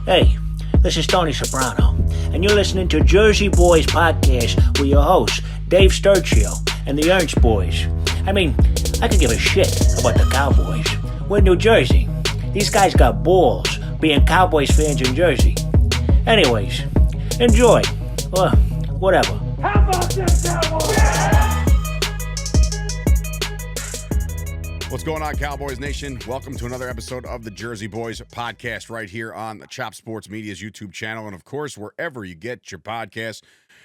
Hey, this is Tony Soprano, and you're listening to Jersey Boyz Podcast with your hosts, Dave Sturchio and the Ernst Boys. I mean, I could give a shit about the Cowboys. We're in New Jersey. These guys got balls being Cowboys fans in Jersey. Anyways, enjoy. Or whatever. How about this, Cowboys? What's going on, Cowboys Nation? Welcome to another episode of the Jersey Boyz Podcast right here on the Chop Sports Media's YouTube channel and, of course, wherever you get your podcasts.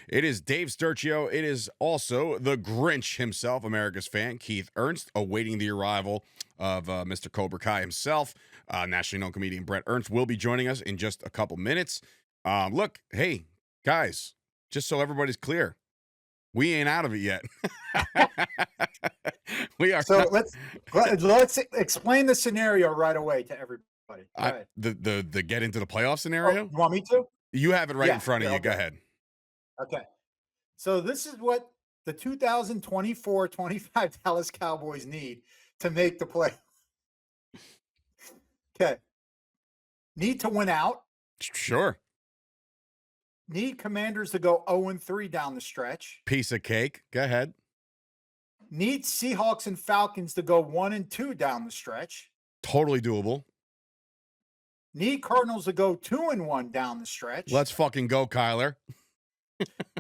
It is Dave Sturchio. It is also the Grinch himself, America's fan, Keith Ernst, awaiting the arrival of Mr. Cobra Kai himself. Nationally known comedian Bret Ernst will be joining us in just a couple minutes. Look, hey, guys, just so everybody's clear, we ain't out of it yet. We are. So let's explain the scenario right away to everybody. The get into the playoff scenario. You want me to? You have it right in front of you. Okay. Go ahead. Okay. So this is what the 2024-25 Dallas Cowboys need to make the play. Okay. Need to win out. Sure. Need Commanders to go 0-3 down the stretch. Piece of cake. Go ahead. Need Seahawks and Falcons to go 1-2 down the stretch. Totally doable. Need Cardinals to go 2-1 down the stretch. Let's fucking go, Kyler.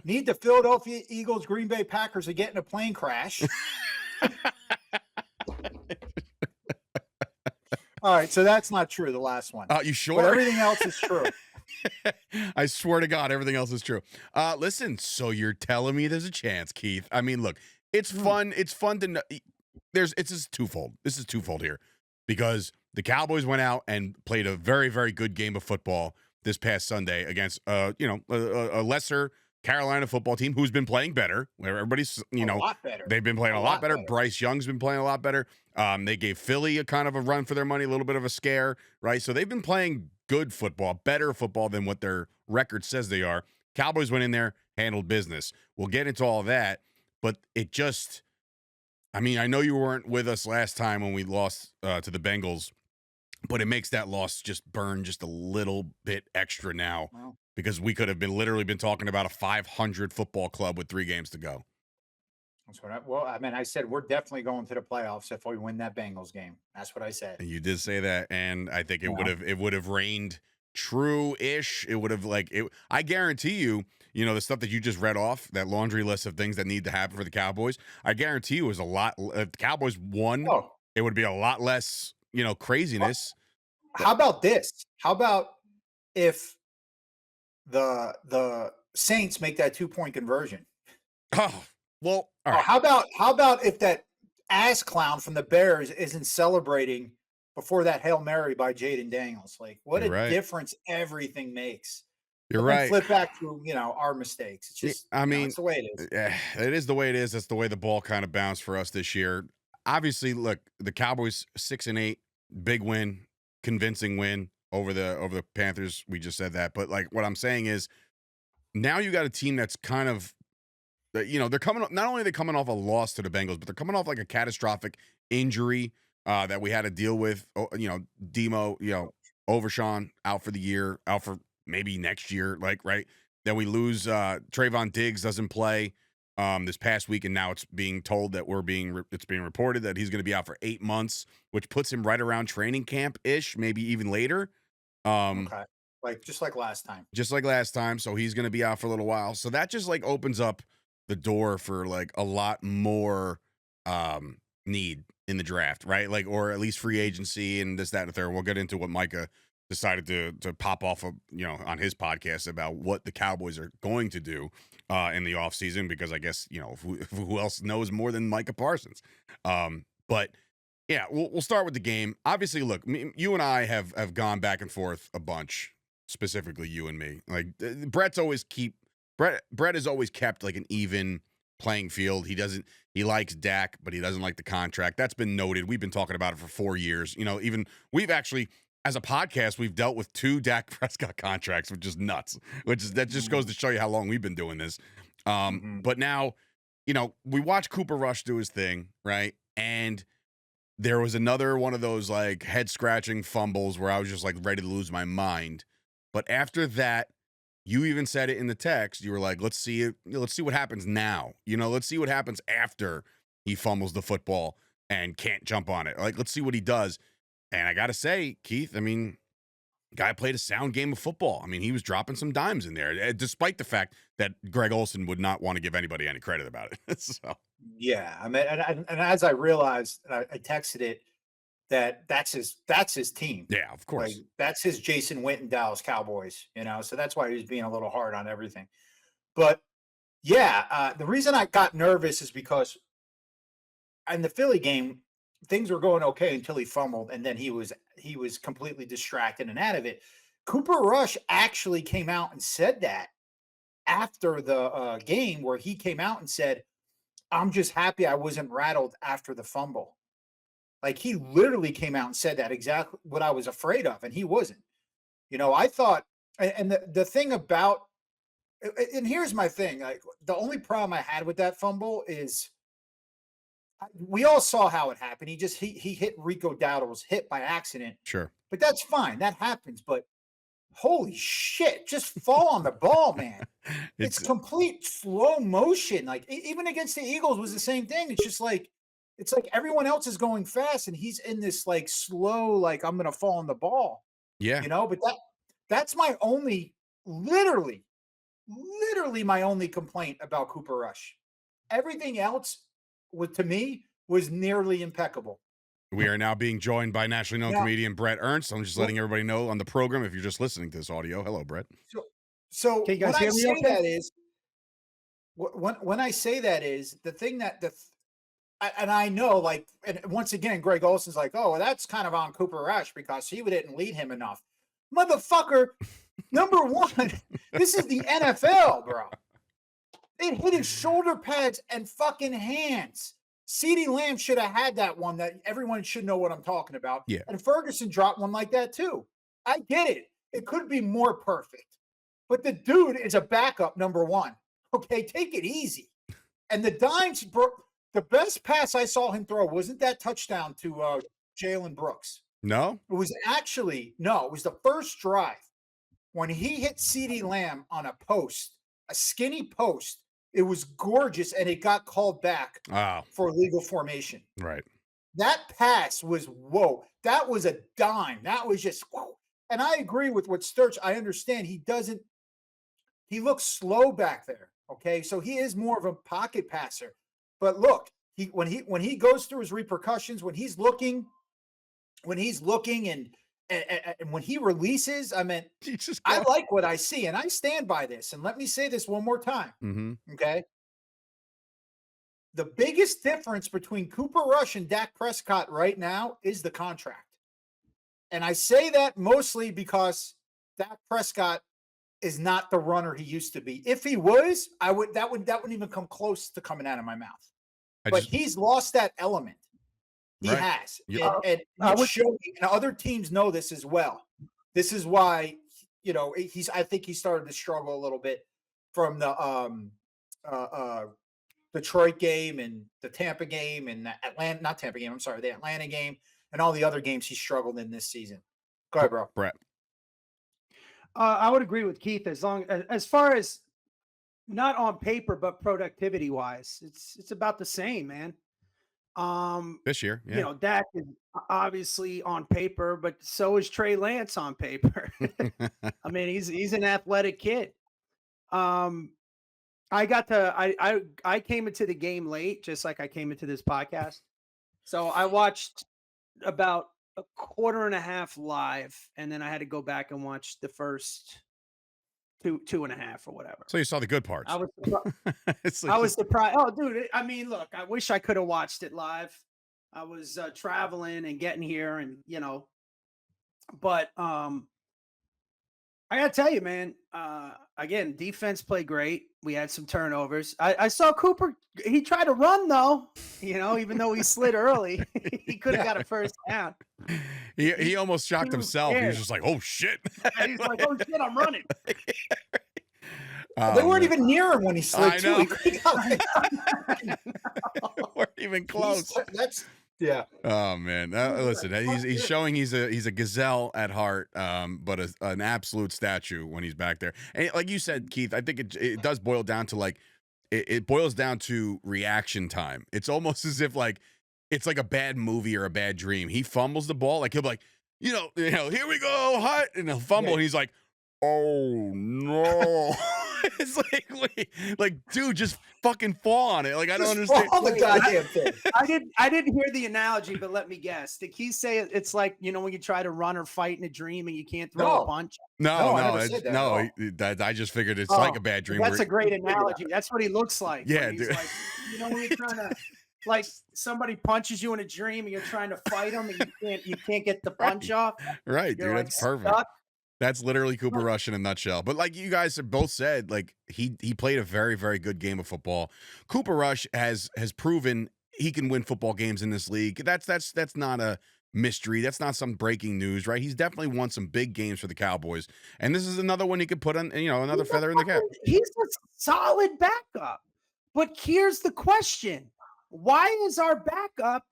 Need the Philadelphia Eagles, Green Bay Packers to get in a plane crash. All right, so that's not true, the last one. You sure? But everything else is true. I swear to God, everything else is true. Listen, so you're telling me there's a chance, Keith. I mean, look, it's fun. It's fun to know. It's just twofold. This is twofold here because the Cowboys went out and played a very, very good game of football this past Sunday against, a lesser Carolina football team who's been playing better. Where everybody's, A lot better. they've been playing a lot better. Bryce Young's been playing a lot better. They gave Philly a kind of a run for their money, a little bit of a scare, right? So they've been playing good football, better football than what their record says they are. Cowboys went in there, handled business. We'll get into all that, but it just, I mean, I know you weren't with us last time when we lost to the Bengals, but it makes that loss just burn just a little bit extra now because we could have literally been talking about a 500 football club with 3 games to go. That's what I said we're definitely going to the playoffs if we win that Bengals game. That's what I said. And you did say that, and I think it would have reigned true-ish. It would have I guarantee you, the stuff that you just read off, that laundry list of things that need to happen for the Cowboys, I guarantee you is a lot. If the Cowboys won, it would be a lot less, craziness. How about this? How about if the Saints make that 2-point conversion? Oh, well, all right. How about if that ass clown from the Bears isn't celebrating before that Hail Mary by Jaden Daniels? Like, what You're a right. difference everything makes. You're But then right. flip back to, our mistakes. It's just, it's the way it is. It is the way it is. That's the way the ball kind of bounced for us this year. Obviously, look, the Cowboys 6-8, big win, convincing win over the Panthers. We just said that, but what I'm saying is, now you got a team that's kind of, they're coming. Not only are they coming off a loss to the Bengals, but they're coming off a catastrophic injury that we had to deal with. Demo, Overshawn out for the year, out for maybe next year. Right. Then we lose. Trayvon Diggs doesn't play this past week, and now it's being told that it's being reported that he's going to be out for 8 months, which puts him right around training camp ish, maybe even later. Okay. Just like last time. So he's going to be out for a little while. So that just opens up the door for a lot more need in the draft, right? Or at least free agency and this, that, and the third. We'll get into what Micah decided to pop off of, on his podcast about what the Cowboys are going to do in the offseason, because I guess, who else knows more than Micah Parsons? But yeah, we'll start with the game. Obviously, look, you and I have gone back and forth a bunch, specifically you and me. Brett has always kept an even playing field. He likes Dak, but he doesn't like the contract. That's been noted. We've been talking about it for 4 years. Even we've actually, as a podcast, we've dealt with 2 Dak Prescott contracts, which is nuts. That just goes to show you how long we've been doing this. But now, we watch Cooper Rush do his thing, right? And there was another one of those head scratching fumbles where I was just ready to lose my mind. But after that, you even said it in the text. You were like, let's see it. Let's see what happens now. Let's see what happens after he fumbles the football and can't jump on it. Like, let's see what he does. And I got to say, Keith, I mean, guy played a sound game of football. I mean, he was dropping some dimes in there, despite the fact that Greg Olsen would not want to give anybody any credit about it. So. Yeah, I mean, and as I realized, I texted it, that's his team. Yeah, of course. Like, that's his Jason Witten Dallas Cowboys, so that's why he was being a little hard on everything. But yeah, the reason I got nervous is because in the Philly game, things were going okay until he fumbled, and then he was completely distracted and out of it. Cooper Rush actually came out and said that after the game, where he came out and said, "I'm just happy I wasn't rattled after the fumble." Like, he literally came out and said that, exactly what I was afraid of, and he wasn't. I thought, and the thing about, and here's my thing, like, the only problem I had with that fumble is we all saw how it happened. He hit Rico Dowdle's hip by accident. Sure. But that's fine. That happens. But holy shit, just fall on the ball, man. It's complete slow motion. Like, even against the Eagles was the same thing. It's just like, it's like everyone else is going fast and he's in this like slow, like, I'm going to fall on the ball. Yeah. But that's my only, literally my only complaint about Cooper Rush. Everything else to me was nearly impeccable. We are now being joined by nationally known comedian Bret Ernst. I'm just letting everybody know on the program, if you're just listening to this audio. Hello, Brett. So when I say that is, when I say that is the thing that and I know, like, and once again, Greg Olsen's like, oh, well, that's kind of on Cooper Rush because he didn't lead him enough. Motherfucker, number one, this is the NFL, bro. It hit his shoulder pads and fucking hands. CeeDee Lamb should have had that one that everyone should know what I'm talking about. Yeah. And Ferguson dropped one like that too. I get it. It could be more perfect. But the dude is a backup, number one. Okay, take it easy. And the dimes, the best pass I saw him throw wasn't that touchdown to Jalen Brooks. No? It was it was the first drive when he hit CeeDee Lamb on a post, a skinny post. It was gorgeous, and it got called back for legal formation. Right. That pass was, whoa. That was a dime. That was just, whoa. And I agree with what Sturch, I understand he looks slow back there, okay? So he is more of a pocket passer. But look, when he goes through his repercussions, when he's looking and when he releases, I mean, I like what I see, and I stand by this. And let me say this one more time, okay? The biggest difference between Cooper Rush and Dak Prescott right now is the contract. And I say that mostly because Dak Prescott is not the runner he used to be. If he was, that wouldn't even come close to coming out of my mouth. But he's lost that element. He has. Yeah. And other teams know this as well. This is why, I think he started to struggle a little bit from the Detroit game and the Tampa game and the Atlanta game and all the other games he struggled in this season. Go ahead, bro. Brett. I would agree with Keith as far as not on paper, but productivity wise, it's about the same, man. This year, yeah. Dak is obviously on paper, but so is Trey Lance on paper. I mean, he's an athletic kid. I came into the game late, just like I came into this podcast. So I watched about a quarter and a half live, and then I had to go back and watch the first two and a half or whatever. So you saw the good parts. I was surprised. Oh, dude. I mean, look, I wish I could have watched it live. I was traveling and getting here and, but I got to tell you, man, again, defense played great. We had some turnovers. I saw Cooper. He tried to run, though, even though he slid early. He could have got a first down. He almost shocked himself. He was just like, oh, shit. He's like, oh, shit, I'm running. They weren't even near him when he slid, I know. They weren't even close. Yeah. Oh man, listen, he's showing he's a gazelle at heart, but an absolute statue when he's back there. And like you said, Keith, I think it does boil down to like it boils down to reaction time. It's almost as if like it's like a bad movie or a bad dream. He fumbles the ball, like he'll be like, here we go, hot, and he'll fumble, and he's like, oh no. It's like, dude, just fucking fall on it. Like, I don't understand. Fall on the goddamn thing. I didn't hear the analogy, but let me guess. Did he say it's like, when you try to run or fight in a dream and you can't throw a punch? No, I just figured it's like a bad dream. That's a great analogy. That's what he looks like. Yeah, he's dude. Like, when you're trying to, like, somebody punches you in a dream and you're trying to fight them and you can't get the punch off. Right, dude. That's perfect. Stuck. That's literally Cooper Rush in a nutshell. But like you guys have both said, like he played a very, very good game of football. Cooper Rush has proven he can win football games in this league. That's not a mystery. That's not some breaking news, right? He's definitely won some big games for the Cowboys. And this is another one he could put on, another feather in the cap. He's a solid backup. But here's the question. Why is our backup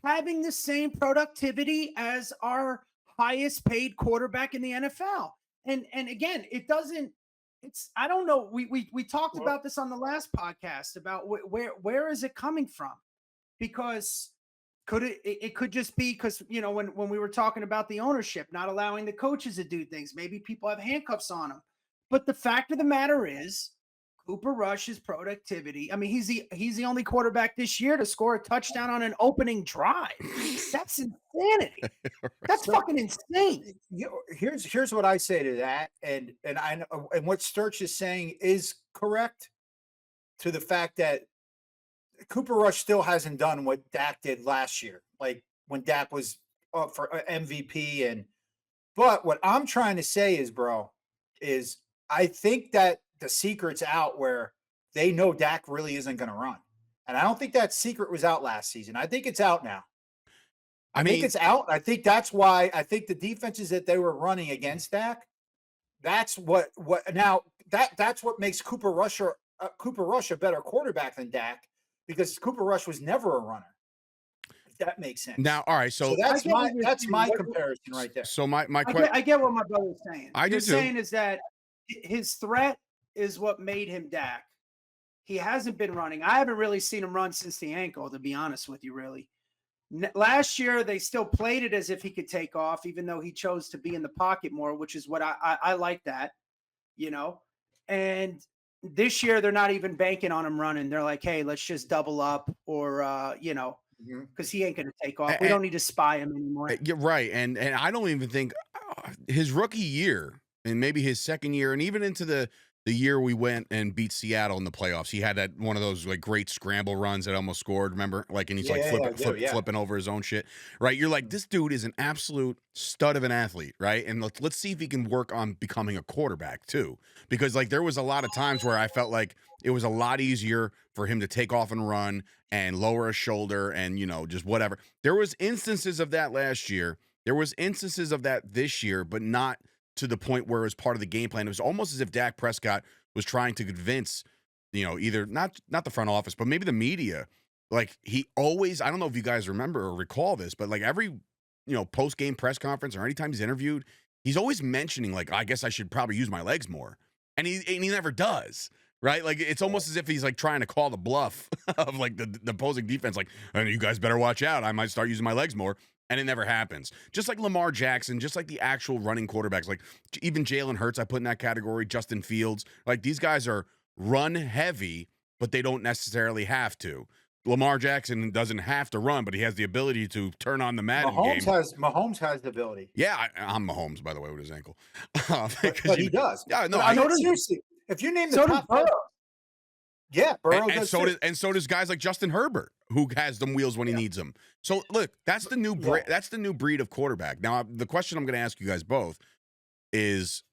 having the same productivity as our highest paid quarterback in the NFL? And again, I don't know. We talked about this on the last podcast about where is it coming from? Because it could just be because, when we were talking about the ownership, not allowing the coaches to do things, maybe people have handcuffs on them. But the fact of the matter is, Cooper Rush's productivity. I mean, he's the only quarterback this year to score a touchdown on an opening drive. That's insanity. That's fucking insane. Here's what I say to that, and what Sturch is saying is correct. To the fact that Cooper Rush still hasn't done what Dak did last year, like when Dak was up for MVP. But what I'm trying to say is, bro, is I think that the secret's out where they know Dak really isn't going to run. And I don't think that secret was out last season. I think it's out now. I think it's out. I think that's why I think the defenses that they were running against Dak, that's what makes Cooper Rush a better quarterback than Dak, because Cooper Rush was never a runner. If that makes sense. Now, all right, so that's my comparison right there. So my I get what my brother's saying. I do too. Saying is that his threat is what made him Dak. He hasn't been running. I haven't really seen him run since the ankle, to be honest with you, really. Last year, they still played it as if he could take off, even though he chose to be in the pocket more, which is what I like that, And this year, they're not even banking on him running. They're like, hey, let's just double up or, because he ain't going to take off. We don't need to spy him anymore. You're right. And I don't even think his rookie year and maybe his second year and even into the year we went and beat Seattle in the playoffs, he had that one of those like great scramble runs that almost scored, remember? Like, and he's flipping over his own shit, right? You're like, this dude is an absolute stud of an athlete, right? And let's see if he can work on becoming a quarterback too. Because like there was a lot of times where I felt like it was a lot easier for him to take off and run and lower a shoulder and, just whatever. There was instances of that last year. There was instances of that this year, but not to the point where it was part of the game plan. It was almost as if Dak Prescott was trying to convince, either not the front office, but maybe the media. Like he always, I don't know if you guys remember or recall this, but like every, post-game press conference or anytime he's interviewed, he's always mentioning like, I guess I should probably use my legs more. And he never does. Right? Like it's almost as if he's like trying to call the bluff of like the opposing defense. Like, you guys better watch out. I might start using my legs more. And it never happens. Just like Lamar Jackson, just like the actual running quarterbacks, like even Jalen Hurts, I put in that category, Justin Fields. Like these guys are run heavy, but they don't necessarily have to. Lamar Jackson doesn't have to run, but he has the ability to turn on the Madden game. Mahomes has the ability. Yeah, I'm Mahomes, by the way, with his ankle. But he does. Yeah, no, I know seriously. If you name the top five, Burrow does. So does guys like Justin Herbert, who has them wheels when he needs them. So look, that's the new breed of quarterback. Now, the question I'm going to ask you guys both is,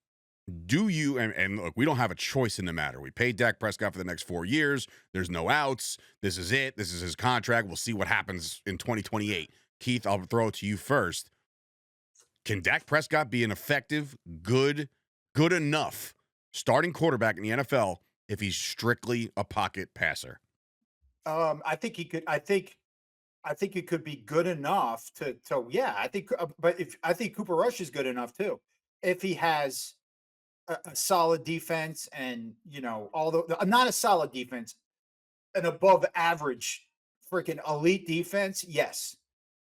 do you and look, we don't have a choice in the matter. We paid Dak Prescott for the next 4 years. There's no outs. This is it. This is his contract. We'll see what happens in 2028. Keith, I'll throw it to you first. Can Dak Prescott be an effective, good enough starting quarterback in the NFL if he's strictly a pocket passer? I think he could. I think I think it could be good enough to yeah. I think, I think Cooper Rush is good enough too, if he has a solid defense and although not a solid defense, an above average freaking elite defense. Yes,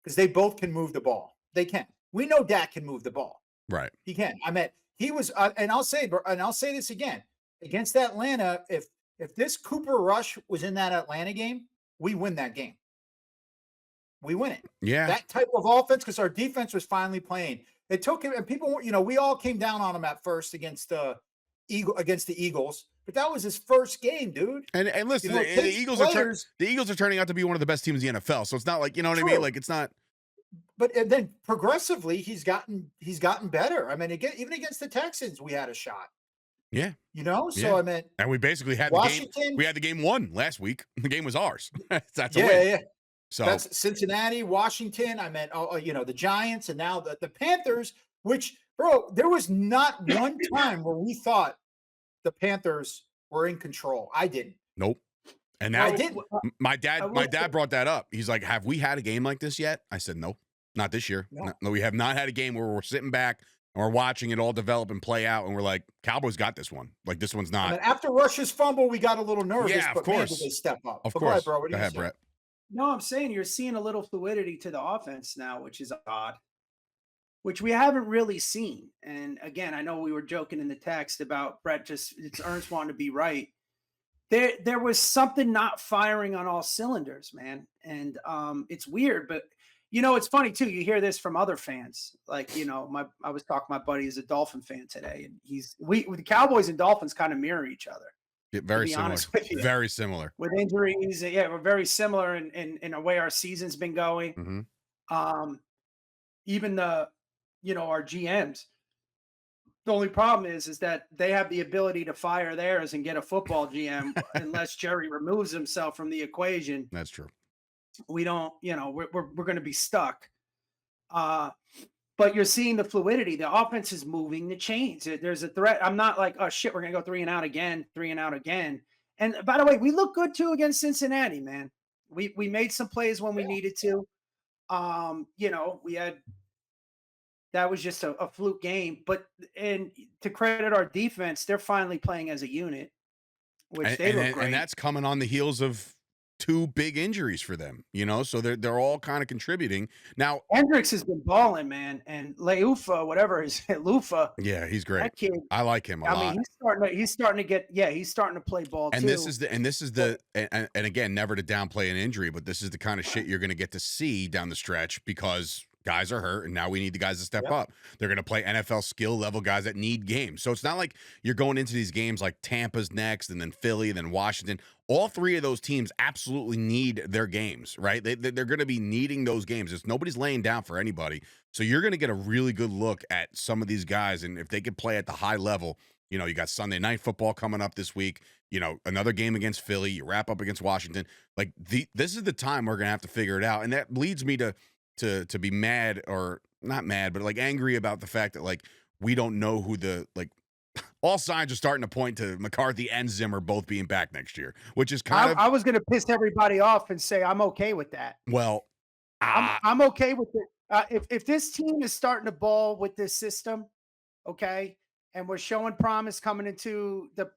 because they both can move the ball. They can. We know Dak can move the ball. Right. He can. I mean, he was, and I'll say this again against Atlanta. If this Cooper Rush was in that Atlanta game, we win that game. We win it. Yeah. That type of offense, because our defense was finally playing. It took him, and people, we all came down on him at first against the Eagles, but that was his first game, dude. And listen, the Eagles are turning out to be one of the best teams in the NFL. So it's not like, you know what I mean? Like, it's not. But then progressively, he's gotten better. I mean, even against the Texans, we had a shot. Yeah. So yeah. I mean, and we basically had Washington, the game. We had the game won last week. The game was ours. That's a win. Yeah. So that's Cincinnati, Washington. I meant, the Giants, and now the Panthers. Which, bro, there was not one time where we thought the Panthers were in control. I didn't. Nope. And now I didn't. My dad brought that up. He's like, "Have we had a game like this yet?" I said, "No, not this year. No, we have not had a game where we're sitting back and we're watching it all develop and play out, and we're like, Cowboys got this one. Like, this one's not." And after Rush's fumble, we got a little nervous. Yeah, of course. Man, did they step up? Of course, bro. Go ahead, Brett. No, I'm saying you're seeing a little fluidity to the offense now, which is odd, which we haven't really seen. And again, I know we were joking in the text about Brett it's Ernst wanting to be right. There was something not firing on all cylinders, man. And it's weird, but it's funny too. You hear this from other fans. Like, I was talking to my buddy who's a Dolphin fan today, and the Cowboys and Dolphins kind of mirror each other. Yeah, very similar. Very similar. With injuries, yeah, we're very similar in the way our season's been going. Mm-hmm. Even our GMs. The only problem is that they have the ability to fire theirs and get a football GM unless Jerry removes himself from the equation. That's true. We don't, we're going to be stuck. But you're seeing the fluidity. The offense is moving the chains. There's a threat. I'm not like, oh shit, we're going to go 3 and out again. And by the way, we look good too against Cincinnati, man. We made some plays when we needed to. We had, that was just a fluke game, and to credit our defense, they're finally playing as a unit, which they look great. And that's coming on the heels of 2 big injuries for them, so they're all kind of contributing. Now, Hendricks has been balling, man, and Lufa. Yeah, he's great. That kid, I like him a lot. I mean, he's starting to play ball and too. This is the and again, never to downplay an injury, but this is the kind of shit you're going to get to see down the stretch because guys are hurt, and now we need the guys to step up. They're going to play NFL skill level guys that need games. So it's not like you're going into these games like Tampa's next, and then Philly, then Washington. All 3 of those teams absolutely need their games, right? They're going to be needing those games. Nobody's laying down for anybody. So you're going to get a really good look at some of these guys, and if they could play at the high level, you got Sunday Night Football coming up this week. Another game against Philly. You wrap up against Washington. Like this is the time we're going to have to figure it out, and that leads me to be mad, or not mad, but like angry about the fact that like we don't know who all signs are starting to point to McCarthy and Zimmer both being back next year, which is I was going to piss everybody off and say I'm okay with that. Well, I'm okay with it. If this team is starting to ball with this system, okay, and we're showing promise coming into the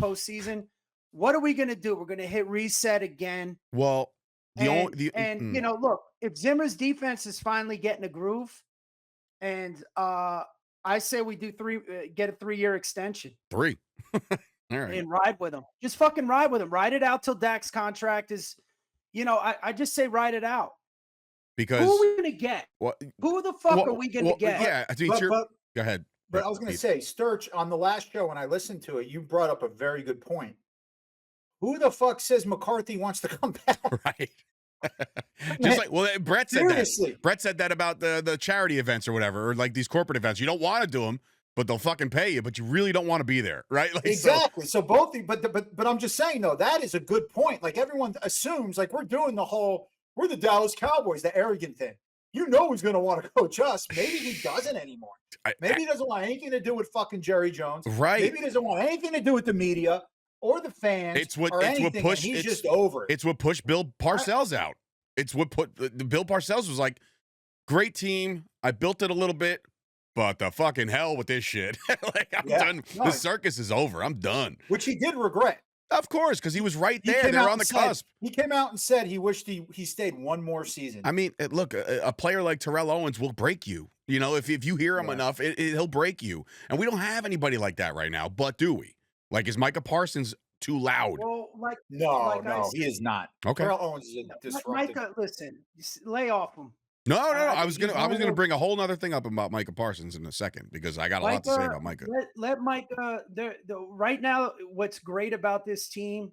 postseason, what are we going to do? We're going to hit reset again. Well, look, if Zimmer's defense is finally getting a groove, and I say we do get a 3-year extension. 3. All right. And ride with him. Just fucking ride with him. Ride it out till Dak's contract is, I just say ride it out. Because who are we going to get? Who the fuck are we going to get? Yeah, I mean, go ahead. But I was going to say, Sturch, on the last show when I listened to it, you brought up a very good point. Who the fuck says McCarthy wants to come back? Right. Just like, Brett said Seriously. that. Brett said that about the charity events or whatever, or like these corporate events. You don't want to do them, but they'll fucking pay you, but you really don't want to be there, right? Like, exactly. So both, but I'm just saying though, that is a good point. Like everyone assumes, like we're the Dallas Cowboys, the arrogant thing. Who's going to want to coach us. Maybe he doesn't anymore. Maybe he doesn't want anything to do with fucking Jerry Jones. Right. Maybe he doesn't want anything to do with the media or the fans. He's just over it. It's what pushed Bill Parcells out. It's what put the Bill Parcells was like, great team. I built it a little bit, but the fucking hell with this shit. Like, I'm done. No, the circus is over. I'm done. Which he did regret. Of course, because he was right there. They were on the cusp. He came out and said he wished he stayed one more season. I mean, look, a player like Terrell Owens will break you. You know, if you hear him enough, he'll break you. And we don't have anybody like that right now, but do we? Like, is Micah Parsons too loud? Well, no, he is not. Okay. Terrell Owens is a disruptive. Micah, listen, lay off him. No. I was gonna bring a whole nother thing up about Micah Parsons in a second because I got a lot to say about Micah. Let Micah. Right now, what's great about this team?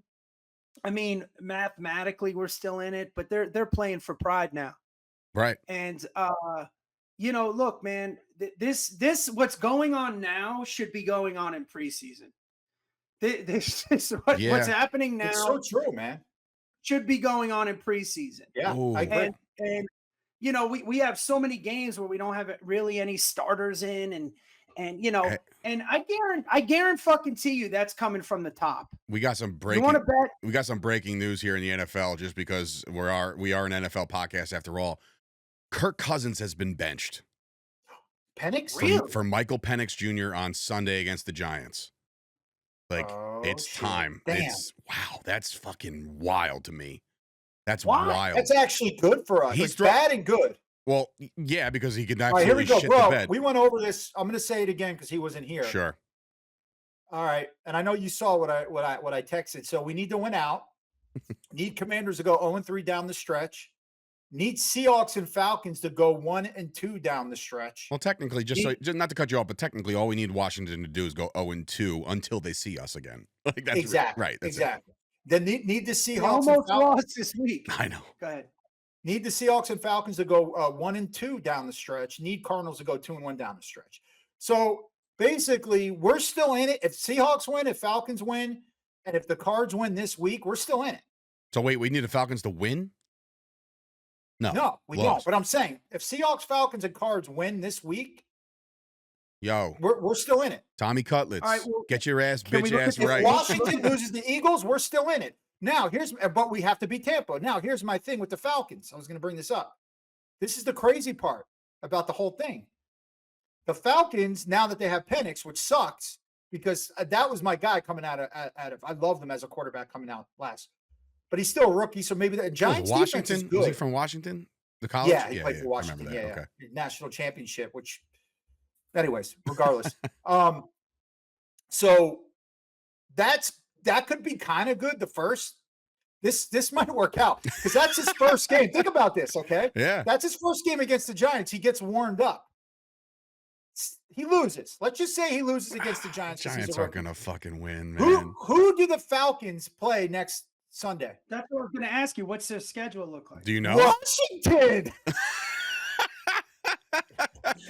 I mean, mathematically, we're still in it, but they're playing for pride now, right? And look, man, this what's going on now should be going on in preseason. This is what's happening now. It's so true, man. Should be going on in preseason. Yeah, I agree. And we have so many games where we don't have really any starters in, and and I guarantee you that's coming from the top. We got some breaking. You want to bet? We got some breaking news here in the NFL, just because we are an NFL podcast after all. Kirk Cousins has been benched. Penix? For Michael Penix Jr. on Sunday against the Giants. Like, it's time. Damn. That's fucking wild to me. That's Why? wild. That's actually good for us. He's it's bad and good. Well, yeah, because he could All right, here we absolutely go, shit the bro. bed. We went over this. I'm going to say it again because he wasn't here. Sure. All right, and I know you saw what I texted. So we need to win out. Need Commanders to go 0-3 down the stretch. Need Seahawks and Falcons to go 1-2 down the stretch. Well, technically, just not to cut you off, but technically, all we need Washington to do is go 0-2 until they see us again. Like, that's exactly right. That's exactly. Then need the They Seahawks. almost lost this week. I know. Go ahead. Need the Seahawks and Falcons to go 1-2 down the stretch. Need Cardinals to go 2-1 down the stretch. So basically, we're still in it. If Seahawks win, if Falcons win, and if the Cards win this week, we're still in it. So wait, we need the Falcons to win? No, we don't. But I'm saying, if Seahawks, Falcons, and Cards win this week, we're still in it. Tommy Cutlets, All right, well, get your bitch ass If right. Washington loses the Eagles, we're still in it. Now, but we have to beat Tampa. Now, here's my thing with the Falcons. I was going to bring this up. This is the crazy part about the whole thing. The Falcons, now that they have Penix, which sucks because that was my guy coming out of. I love him as a quarterback coming out last, but he's still a rookie. So maybe the Giants defense is good. Was he from Washington? The college? Yeah, he played for Washington. Yeah. National championship. Which, anyways, regardless. So that could be kind of good. The first, this might work out because that's his first game. Think about this, okay? Yeah, that's his first game against the Giants. He gets warmed up. He loses. Let's just say he loses against the Giants. Giants aren't gonna fucking win, man. Who do the Falcons play next Sunday? That's what I was going to ask you. What's their schedule look like? Do you know? Washington.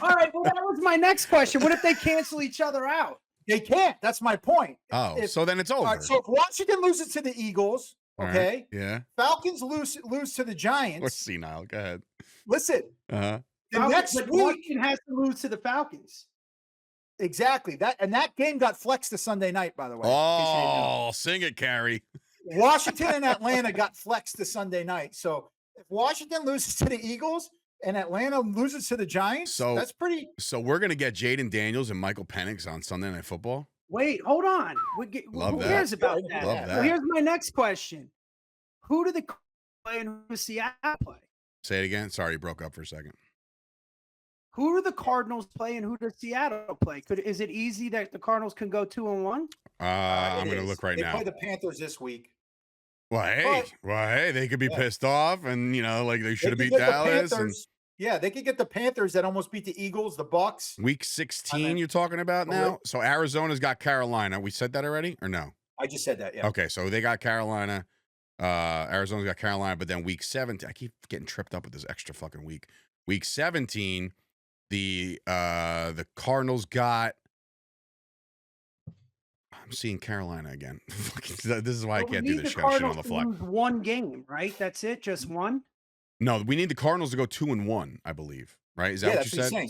All right. Well, that was my next question. What if they cancel each other out? They can't. That's my point. Oh, so then it's over. Right, so if Washington loses to the Eagles, okay? Right, yeah. Falcons lose to the Giants. We're senile. Go ahead. Listen. Uh-huh. The next week Washington has to lose to the Falcons. Exactly. That game got flexed to Sunday night, by the way. Oh, sing it, Carrie. Washington and Atlanta got flexed to Sunday night. So if Washington loses to the Eagles and Atlanta loses to the Giants, that's pretty. So we're gonna get Jaden Daniels and Michael Penix on Sunday Night Football. Wait, hold on. Who cares about that? Love that. Well, here's my next question: who do the play and who does Seattle play? Say it again. Sorry, you broke up for a second. Who do the Cardinals play and who does Seattle play? Is it easy that the Cardinals can go 2-1? I'm going to look right now. They play the Panthers this week. Well, hey, they could be pissed off, and like they should have beat Dallas. Yeah, they could get the Panthers that almost beat the Eagles, the Bucks. Week 16, you're talking about now. So Arizona's got Carolina. We said that already, or no? I just said that. Yeah. Okay, so they got Carolina. Arizona's got Carolina, but then week 17, I keep getting tripped up with this extra fucking week. Week 17. The Cardinals got. I'm seeing Carolina again. This is why I can't do this shit on the fly. One game, right? That's it. Just one. No, we need the Cardinals to go 2-1, I believe. Right? Is that what you said?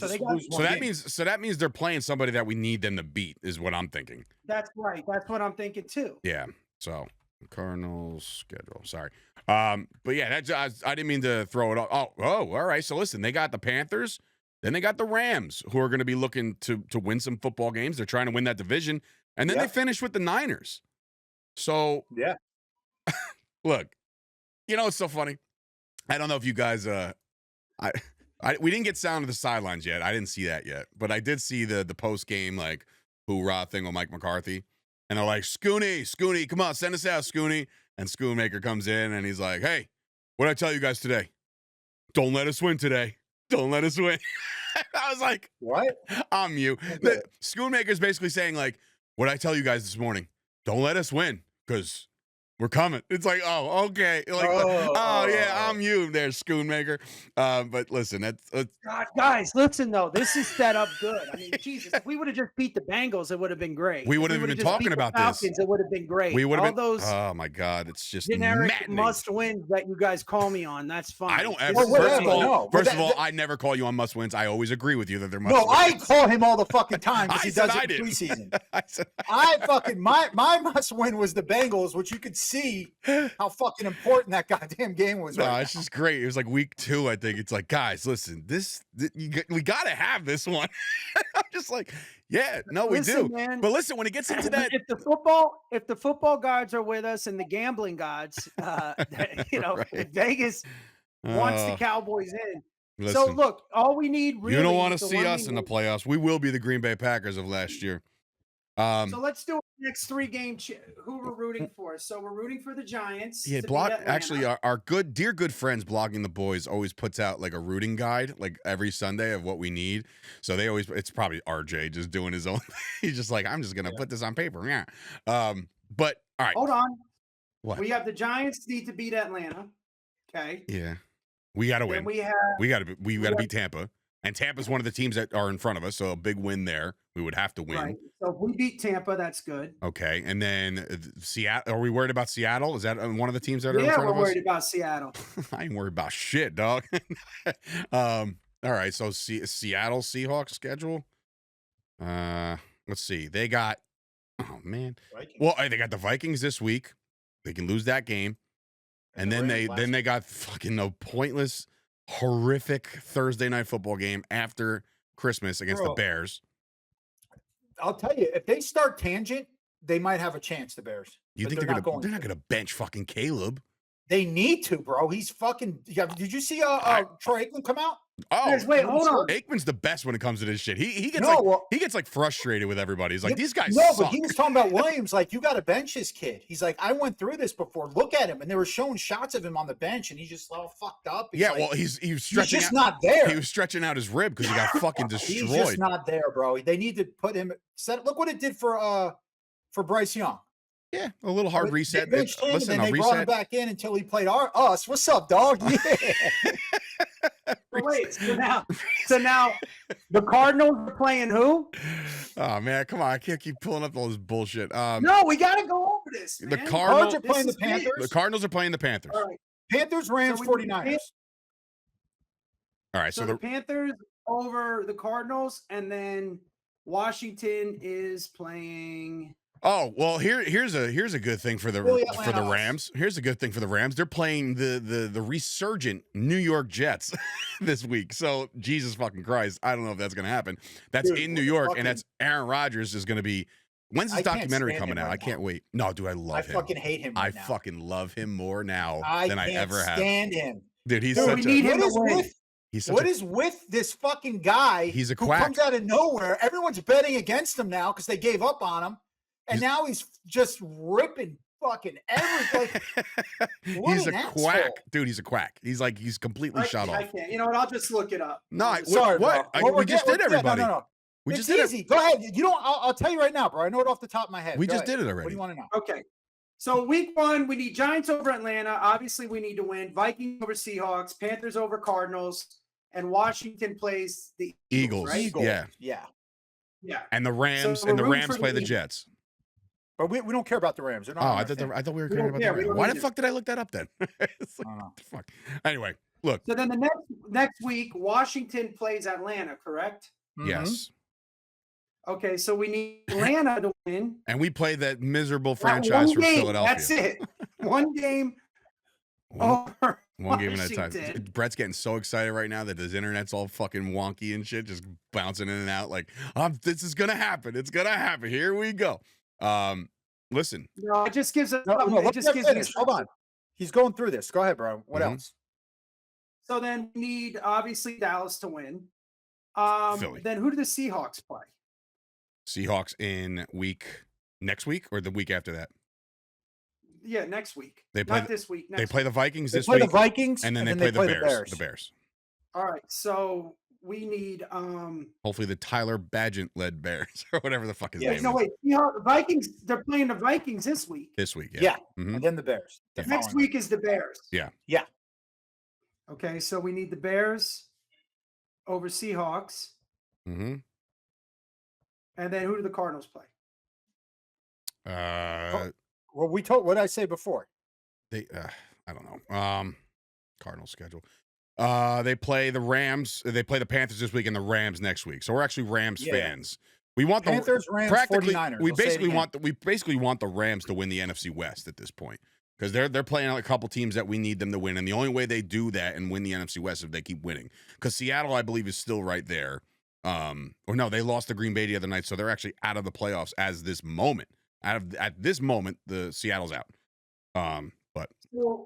So that means they're playing somebody that we need them to beat. Is what I'm thinking. That's right. That's what I'm thinking too. Yeah. So Cardinals schedule. Sorry. But yeah, I didn't mean to throw it off. Oh, all right. So listen, they got the Panthers, then they got the Rams, who are going to be looking to win some football games. They're trying to win that division, and then they finish with the Niners. So yeah, look, it's so funny. I don't know if you guys, we didn't get sound of the sidelines yet. I didn't see that yet, but I did see the post game like hoorah thing with Mike McCarthy. And they're like, Scooney, come on, send us out, Scooney. And Schoonmaker comes in and he's like, hey, what did I tell you guys today? Don't let us win today. Don't let us win. I was like, what? I'm you. Okay. Schoonmaker's basically saying, like, what did I tell you guys this morning? Don't let us win because we're coming. It's like, oh, okay. Like, yeah, I'm you there, Schoonmaker. But listen, that's God, guys, listen though. This is set up good. I mean, Jesus, if we would have just beat the Bengals, it would have been great. We would have been talking about Falcons, this. It would have been great. We would have been. Those. Oh my God, it's just generic maddening. must wins that you guys call me on. That's fine. I don't ever. First of all, I never call you on must wins. I always agree with you that they're must wins. No, I call him all the fucking time because he does it in preseason. I fucking my must win was the Bengals, which you could see how fucking important that goddamn game was. No, it's just great. It was like week 2, I think. It's like, guys, listen, we got to have this one. I'm just like, yeah, no, we do. Man, but listen, when it gets into that, if the football gods are with us and the gambling gods, right. If Vegas wants the Cowboys in. Listen, so look, all we need really. You don't want to see us in the playoffs. We will be the Green Bay Packers of last year. So let's do the next 3 game. Who we're rooting for? So we're rooting for the Giants. Yeah, actually, our good friends Blogging the Boys always puts out like a rooting guide like every Sunday of what we need. So they always, it's probably RJ just doing his own. He's just like, I'm just gonna put this on paper. Yeah. But all right. Hold on. What? We have the Giants need to beat Atlanta. Okay. Yeah. We got to win. We got to beat Tampa. And Tampa's one of the teams that are in front of us, so a big win there. We would have to win. Right. So if we beat Tampa, that's good. Okay. And then Seattle. Are we worried about Seattle? Is that one of the teams that are in front of us? Yeah, we're worried about Seattle. I ain't worried about shit, dog. All right. So Seattle Seahawks schedule. Let's see. They got. Oh man. Vikings. Well, they got the Vikings this week. They can lose that game, and then they got fucking no pointless, horrific Thursday night football game after Christmas against the Bears. I'll tell you, if they start tangent, they might have a chance, the Bears. You think they're not going to bench fucking Caleb? They need to, bro. He's fucking. Did you see Troy Aikman come out? Oh, wait, hold on. Aikman's the best when it comes to this shit. He gets like frustrated with everybody. He's like, these guys suck. But he was talking about Williams. Like, you got to bench this kid. He's like, I went through this before. Look at him, and they were showing shots of him on the bench, and he's just all fucked up. He's he was stretching. He's just not there. He was stretching out his rib because he got fucking destroyed. He's just not there, bro. They need to put him. Look what it did for Bryce Young. Yeah, a little hard reset. Listen, and then they brought him back in until he played us. What's up, dog? Yeah. Wait, so now the Cardinals are playing who? Oh man, come on! I can't keep pulling up all this bullshit. No, we got to go over this. Man. The Cardinals are playing the Panthers. The Cardinals are playing the Panthers. All right. Panthers, Rams, 49ers. All right, so the Panthers over the Cardinals, and then Washington is playing. Oh, well, here's a good thing for the Rams. Here's a good thing for the Rams. They're playing the resurgent New York Jets this week. So Jesus fucking Christ, I don't know if that's gonna happen. That's in New York, and that's Aaron Rodgers is gonna be. When's this documentary coming out? I can't wait. No, dude, I love him. I fucking hate him. I fucking love him more now than I ever have. I can't stand him. Dude, he's such a. What is with this fucking guy? He's a quack. Who comes out of nowhere. Everyone's betting against him now because they gave up on him. And now he's just ripping fucking everything. He's a quack. Dude, he's a quack. He's completely shut off. I can't. You know what? I'll just look it up. No, sorry, what? We just did everybody. No. We it's just did easy. Go ahead. You don't. I'll tell you right now, bro. I know it off the top of my head. We just did it already. What do you want to know? Okay. So week 1, we need Giants over Atlanta. Obviously, we need to win. Vikings over Seahawks. Panthers over Cardinals. And Washington plays the Eagles. Right? Eagles. Yeah. And the Rams play the Jets. But we don't care about the Rams. I thought we were caring about the Rams. Why the fuck did I look that up then? It's like, what the fuck? Anyway, look. So then the next week, Washington plays Atlanta, correct? Yes. Okay, so we need Atlanta to win. And we play that miserable franchise from Philadelphia. That's it. One game over one game at a time. Washington. Brett's getting so excited right now that his internet's all fucking wonky and shit, just bouncing in and out. Like, this is gonna happen. It's gonna happen. Here we go. Listen. No, it just gives us. It just gives us. Hold on. He's going through this. Go ahead, bro. What else? So then we need obviously Dallas to win. Philly. Then who do the Seahawks play? Seahawks next week or the week after that? Yeah, next week. They play Not this week. They play the Vikings this week. They week. play the Vikings, and then they play the Bears. The Bears. All right, so we need hopefully the Tyler Badgett-led Bears or whatever the fuck his name is. No, wait. The Vikings, they're playing the Vikings this week. This week, yeah. Mm-hmm. And then the Bears. Next week is the Bears. Yeah. Yeah. Okay, so we need the Bears over Seahawks. Mm-hmm. And then who do the Cardinals play? Well, what did I say before? I don't know. Cardinals schedule. They play the Rams. They play the Panthers this week and the Rams next week. So we're actually Rams fans. We want the Panthers, Rams, practically. 49ers. We basically want the Rams to win the NFC West at this point because they're playing a couple teams that we need them to win, and the only way they do that and win the NFC West is if they keep winning. Because Seattle, I believe, is still right there. Or no, they lost to Green Bay the other night, so they're actually out of the playoffs as this moment. At this moment, the Seattle's out. But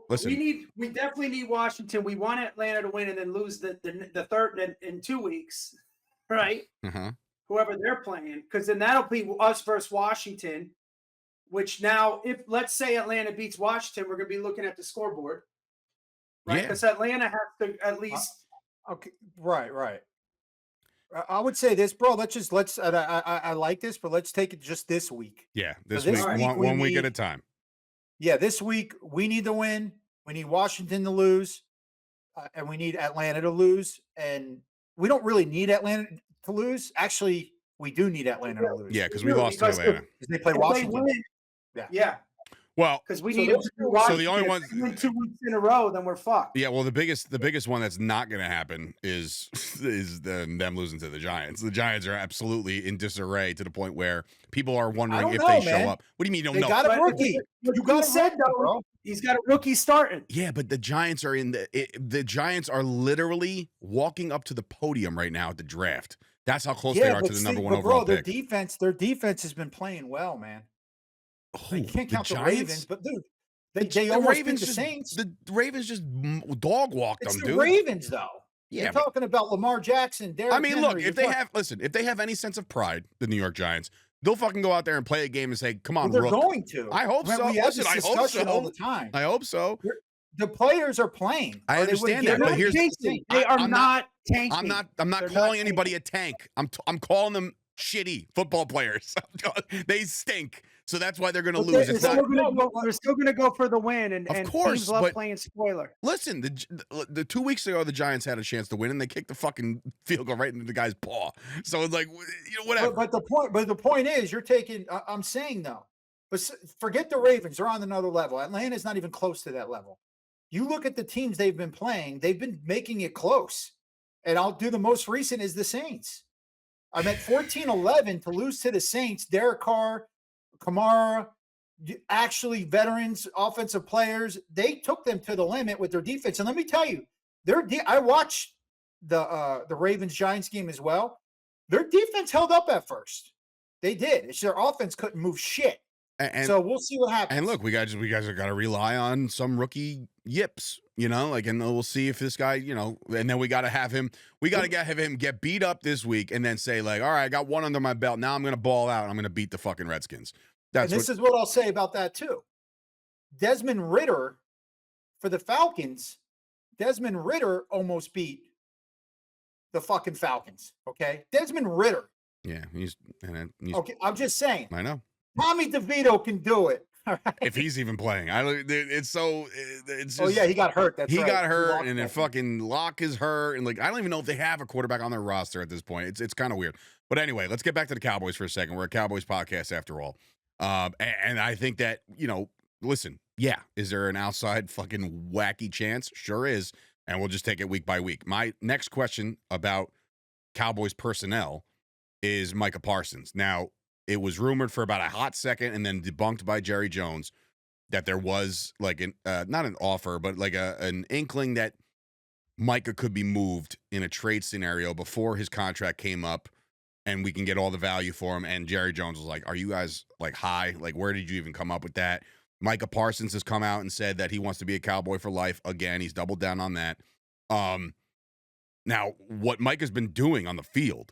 listen, we definitely need Washington. We want Atlanta to win and then lose the third in 2 weeks, right? Whoever they're playing, because then that'll be us versus Washington. Which now, if let's say Atlanta beats Washington, we're going to be looking at the scoreboard, right? Because Atlanta has to at least. Okay, right. I would say this, bro. I like this, but let's take it just this week. Yeah, this week, one week at a time. Yeah, this week we need to win. We need Washington to lose, and we need Atlanta to lose. And we don't really need Atlanta to lose. Actually, we do need Atlanta to lose. Yeah, because we lost to Atlanta. Because they play Washington. Yeah. Well, because we need so the only ones 2 weeks in a row, then we're fucked. Yeah, well, the biggest one that's not going to happen is them losing to the Giants. The Giants are absolutely in disarray to the point where people are wondering if they show up. What do you mean you don't know? They got a rookie. You got said though, bro. He's got a rookie starting. Yeah, but the Giants are the Giants are literally walking up to the podium right now at the draft. That's how close they are to the number one overall pick. Their defense has been playing well, man. You can't count the Ravens, but dude, they almost beat the Saints. The Ravens just dog walked them, dude. The Ravens, though. Yeah, you're talking about Lamar Jackson, Derrick Henry. Look, if they have any sense of pride, the New York Giants, they'll fucking go out there and play a game and say, "Come on, they're going to." I hope so. We have this discussion all the time. I hope so. The players are playing. I understand that, but here's they are not tanking. I'm not calling anybody a tank. I'm calling them shitty football players. They stink. So that's why they're going to lose. They're still going to go for the win, and of course, teams love playing spoiler. Listen, the 2 weeks ago, the Giants had a chance to win, and they kicked the fucking field goal right into the guy's paw. So it's like, whatever. But the point is, you're taking. I'm saying though, but forget the Ravens. They're on another level. Atlanta's not even close to that level. You look at the teams they've been playing; they've been making it close. And I'll do the most recent is the Saints. I'm at 14-11 to lose to the Saints. Derek Carr, Kamara, actually veterans, offensive players, they took them to the limit with their defense. And let me tell you, I watched the Ravens Giants game as well. Their defense held up at first. They did. It's their offense couldn't move shit. And so we'll see what happens. And look, we guys are got to rely on some rookie yips, and we'll see if this guy, and then we got to have him get beat up this week and then say like, all right, I got one under my belt. Now I'm going to ball out. I'm going to beat the fucking Redskins. This is what I'll say about that too. Desmond Ridder for the Falcons, Desmond Ridder almost beat the fucking Falcons. Okay. Desmond Ridder. Yeah. He's okay. I'm just saying. I know. Tommy DeVito can do it. All right. If he's even playing, it's just, oh yeah, he got hurt. He got hurt, and then fucking Locke is hurt, and I don't even know if they have a quarterback on their roster at this point. It's kind of weird. But anyway, let's get back to the Cowboys for a second. We're a Cowboys podcast after all, and I think that listen, yeah, is there an outside fucking wacky chance? Sure is, and we'll just take it week by week. My next question about Cowboys personnel is Micah Parsons. Now, it was rumored for about a hot second and then debunked by Jerry Jones that there was like not an offer, but like an inkling that Micah could be moved in a trade scenario before his contract came up and we can get all the value for him. And Jerry Jones was like, are you guys like high? Like, where did you even come up with that? Micah Parsons has come out and said that he wants to be a Cowboy for life. Again, he's doubled down on that. Now, what Micah's been doing on the field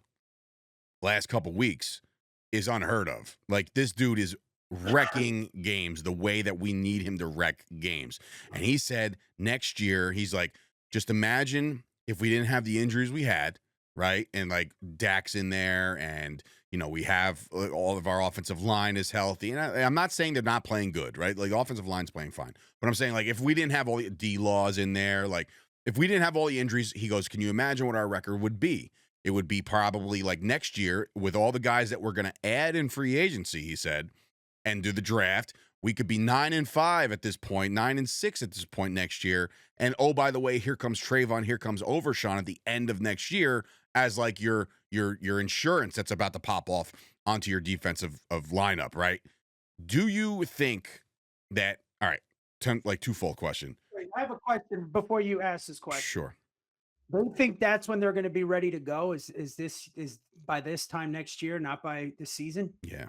last couple weeks is unheard of. Like, this dude is wrecking games the way that we need him to wreck games. And he said next year, he's like, just imagine if we didn't have the injuries we had, right? And like Dak's in there and, you know, we have all of our offensive line is healthy. And I'm not saying they're not playing good, right? Like, the offensive line's playing fine. But I'm saying, like, if we didn't have all the D-laws in there, like, if we didn't have all the injuries, he goes, can you imagine what our record would be? It would be probably like next year with all the guys that we're going to add in free agency, he said, and do the draft. We could be 9-5 at this point, 9-6 at this point next year. And oh, by the way, here comes Trayvon, here comes Overshawn at the end of next year as like your insurance that's about to pop off onto your defensive lineup, right? Do you think that? All right, twofold question. Wait, I have a question before you ask this question. Sure. Do you think that's when they're going to be ready to go? Is by this time next year, not by the season? Yeah.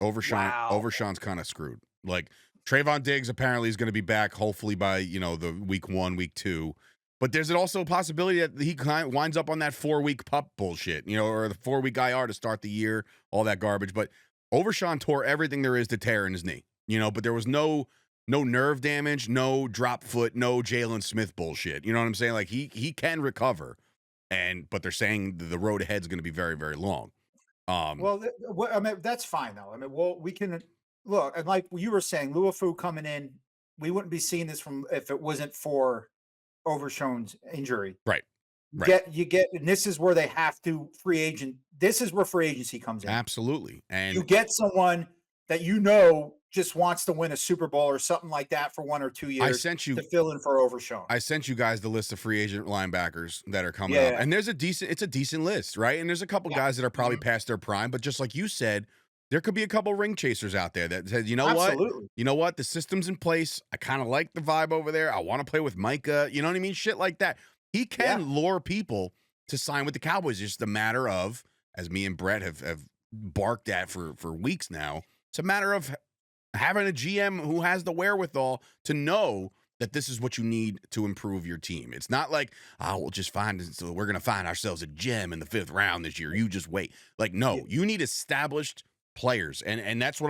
Overshawn's kind of screwed. Like, Trayvon Diggs apparently is going to be back hopefully by, you know, the week 1, week 2. But there's also a possibility that he kind of winds up on that 4-week pup bullshit, you know, or the 4-week IR to start the year, all that garbage. But Overshawn tore everything there is to tear in his knee, you know, but there was no nerve damage, no drop foot, no Jalen Smith bullshit. You know what I'm saying? Like, he can recover, but they're saying the road ahead is going to be very, very long. Well, I mean, that's fine though. I mean, well, we can look, and like you were saying, Luafu coming in, we wouldn't be seeing this if it wasn't for Overshown's injury. Right. And this is where they have to this is where free agency comes in. Absolutely. And you get someone that you know just wants to win a Super Bowl or something like that for 1 or 2 years to fill in for Overshown. I sent you guys the list of free agent linebackers that are coming up. And it's a decent list, right? And there's a couple guys that are probably past their prime, but just like you said, there could be a couple ring chasers out there that said, you know what? The system's in place. I kind of like the vibe over there. I want to play with Micah. You know what I mean? Shit like that. He can lure people to sign with the Cowboys. It's just a matter of, as me and Brett have barked at for weeks now, it's a matter of having a GM who has the wherewithal to know that this is what you need to improve your team. It's not like, we'll just we're going to find ourselves a gem in the 5th round this year. You just wait. Like, no, you need established players. And that's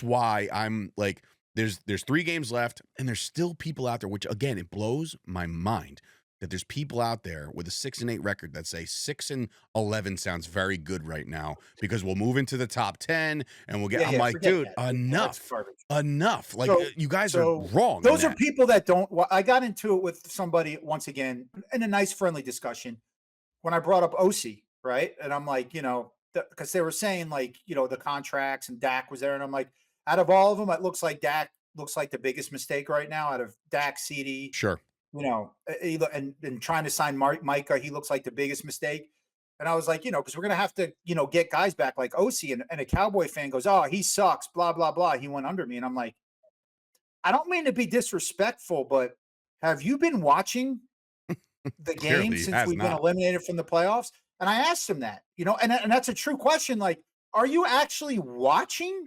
why I'm like, there's 3 games left and there's still people out there, which again, it blows my mind that there's people out there with a 6-8 record that say 6-11 sounds very good right now because we'll move into the top 10 and we'll get. I'm like, dude, enough. Like, you guys are wrong. Those are people that don't. I got into it with somebody once again in a nice, friendly discussion when I brought up OC, right? And I'm like, you know, because they were saying like, you know, the contracts and Dak was there, and I'm like, out of all of them, it looks like Dak looks like the biggest mistake right now out of Dak, CD. Sure. You know, and trying to sign Micah, he looks like the biggest mistake. And I was like, you know, because we're going to have to, you know, get guys back like OC. And a Cowboy fan goes, oh, he sucks, blah, blah, blah. He went under me. And I'm like, I don't mean to be disrespectful, but have you been watching the game since we've been eliminated from the playoffs? And I asked him that, you know, and that's a true question. Like, are you actually watching?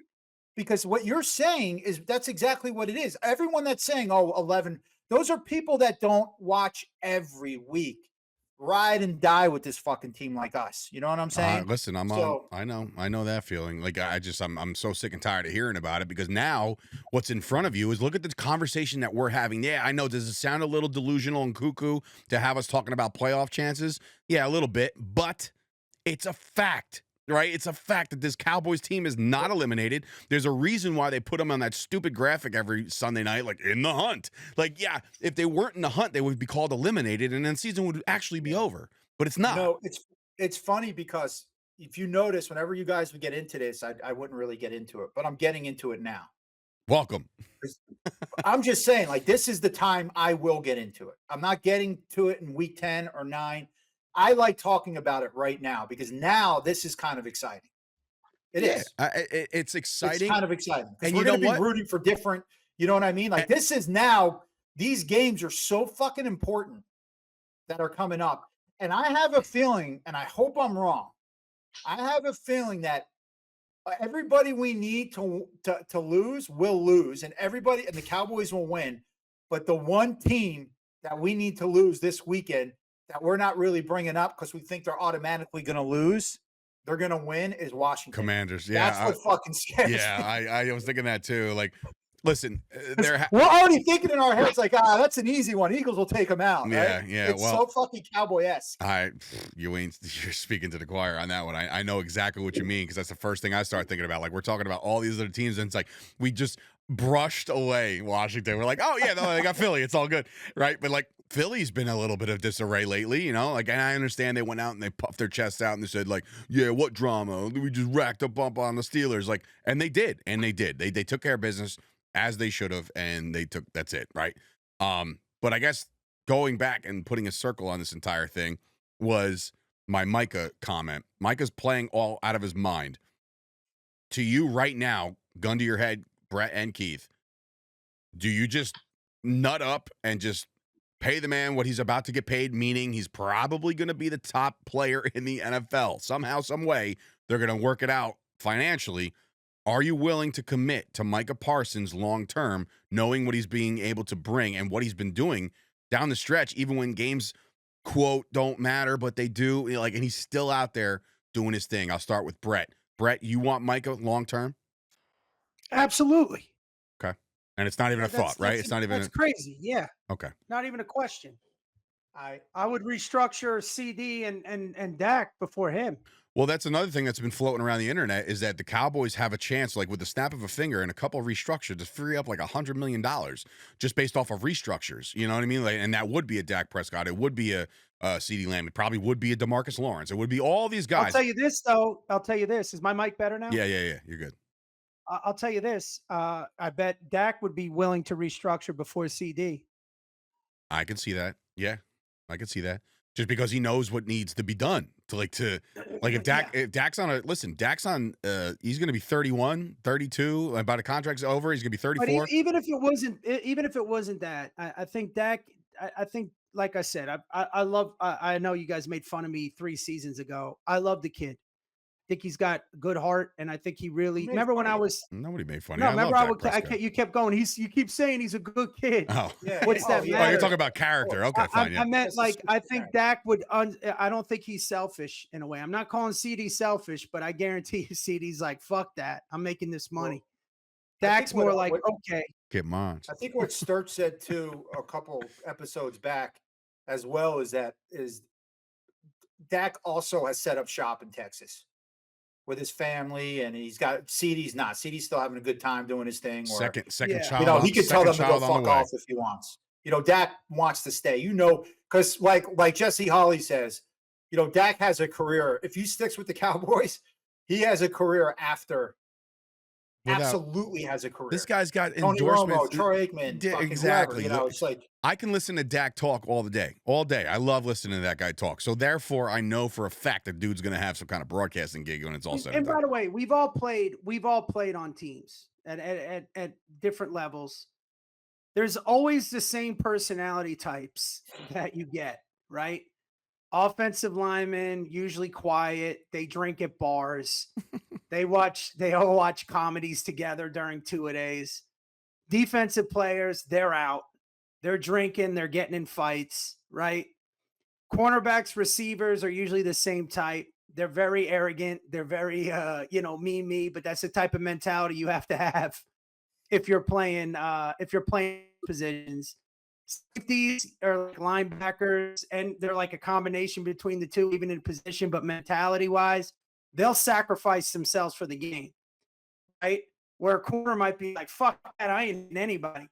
Because what you're saying is that's exactly what it is. Everyone that's saying, oh, 11, those are people that don't watch every week, ride and die with this fucking team like us. You know what I'm saying? Listen, I know that feeling. Like, I'm so sick and tired of hearing about it because now what's in front of you is look at the conversation that we're having. Yeah, I know. Does it sound a little delusional and cuckoo to have us talking about playoff chances? Yeah, a little bit, but it's a fact. Right? It's a fact that this Cowboys team is not eliminated. There's a reason why they put them on that stupid graphic every Sunday night, like in the hunt. Like, yeah, if they weren't in the hunt, they would be called eliminated and then season would actually be over. But it's not. No, it's funny because if you notice, whenever you guys would get into this, I wouldn't really get into it, but I'm getting into it now. Welcome. I'm just saying, like, this is the time I will get into it. I'm not getting to it in week 10 or 9. I like talking about it right now because now this is kind of exciting. It is. It's exciting. It's kind of exciting because And we're you know going to be what? rooting for different. You know what I mean? Like this is now. These games are so fucking important that are coming up, and I have a feeling, and I hope I'm wrong. I have a feeling that everybody we need to lose will lose, and everybody and the Cowboys will win. But the one team that we need to lose this weekend that we're not really bringing up because we think they're automatically going to lose, they're going to win is Washington Commanders. Yeah, that's what fucking scares me. I was thinking that too. Like, listen, we're already thinking in our heads like, that's an easy one. Eagles will take them out. Yeah, right? yeah. It's so fucking Cowboy-esque. You're speaking to the choir on that one. I know exactly what you mean because that's the first thing I start thinking about. Like we're talking about all these other teams, and it's like we just brushed away Washington. We're like, oh yeah, no, they got Philly. It's all good, right? But like Philly's been a little bit of disarray lately, you know. Like, and I understand they went out and they puffed their chests out and they said like, yeah, what drama? We just racked a bump on the Steelers, like, and they did. They took care of business as they should have, and that's it, right? But I guess going back and putting a circle on this entire thing was my Micah comment. Micah's playing all out of his mind. To you right now, gun to your head, Bret and Keith, do you just nut up and just pay the man what he's about to get paid, meaning he's probably going to be the top player in the NFL? Somehow, some way, they're going to work it out financially. Are you willing to commit to Micah Parsons long-term, knowing what he's being able to bring and what he's been doing down the stretch, even when games, quote, don't matter, but they do, you know, like, and he's still out there doing his thing? I'll start with Bret. Bret, you want Micah long-term? Absolutely. Okay. And it's not even a thought, right? It's not even. That's crazy. Yeah. Okay. Not even a question. I would restructure CD and Dak before him. Well, that's another thing that's been floating around the internet is that the Cowboys have a chance, like with the snap of a finger and a couple of restructures, to free up like $100 million just based off of restructures. You know what I mean? Like, and that would be a Dak Prescott. It would be a CeeDee Lamb. It probably would be a DeMarcus Lawrence. It would be all these guys. I'll tell you this, though. Is my mic better now? Yeah. You're good. I'll tell you this. I bet Dak would be willing to restructure before CD. I can see that. Yeah, I can see that. Just because he knows what needs to be done if Dak's on Dak's on, he's going to be 31, 32, and by the contract's over, he's going to be 34. But even if it wasn't that, I think Dak, I think, like I said, I know you guys made fun of me 3 seasons ago. I love the kid. I think he's got good heart, and I think he really. Remember when I was? Nobody made fun of me. No, remember you kept going. You keep saying he's a good kid. Oh, yeah. What's that? Oh, you're talking about character. Okay, fine. I meant like I think Dak would. I don't think he's selfish in a way. I'm not calling CD selfish, but I guarantee you, CD's like, fuck that. I'm making this money. Dak's more like, okay. Get mine. I think what Sturch said too a couple episodes back, as well, is Dak also has set up shop in Texas with his family, and he's got CD's still having a good time doing his thing. Or, second child. You know, he could tell them to go fuck off if he wants. You know, Dak wants to stay. You know, because like Jesse Holly says, you know, Dak has a career. If he sticks with the Cowboys, he has a career after. Absolutely has a career. This guy's got Tony endorsements. Romo, Troy Aikman, exactly. Whoever, you know, it's like I can listen to Dak talk all day. I love listening to that guy talk. So therefore, I know for a fact that dude's going to have some kind of broadcasting gig when it's all said and done. And by the way, we've all played on teams at different levels. There's always the same personality types that you get, right? Offensive linemen, usually quiet. They drink at bars. They all watch comedies together during two-a-days. Defensive players, they're out. They're drinking. They're getting in fights, right? Cornerbacks, receivers are usually the same type. They're very arrogant. They're very, me, but that's the type of mentality you have to have if you're playing positions. Safeties are like linebackers, and they're like a combination between the two, even in position, but mentality-wise, they'll sacrifice themselves for the game, right? Where a corner might be like, fuck that, I ain't anybody.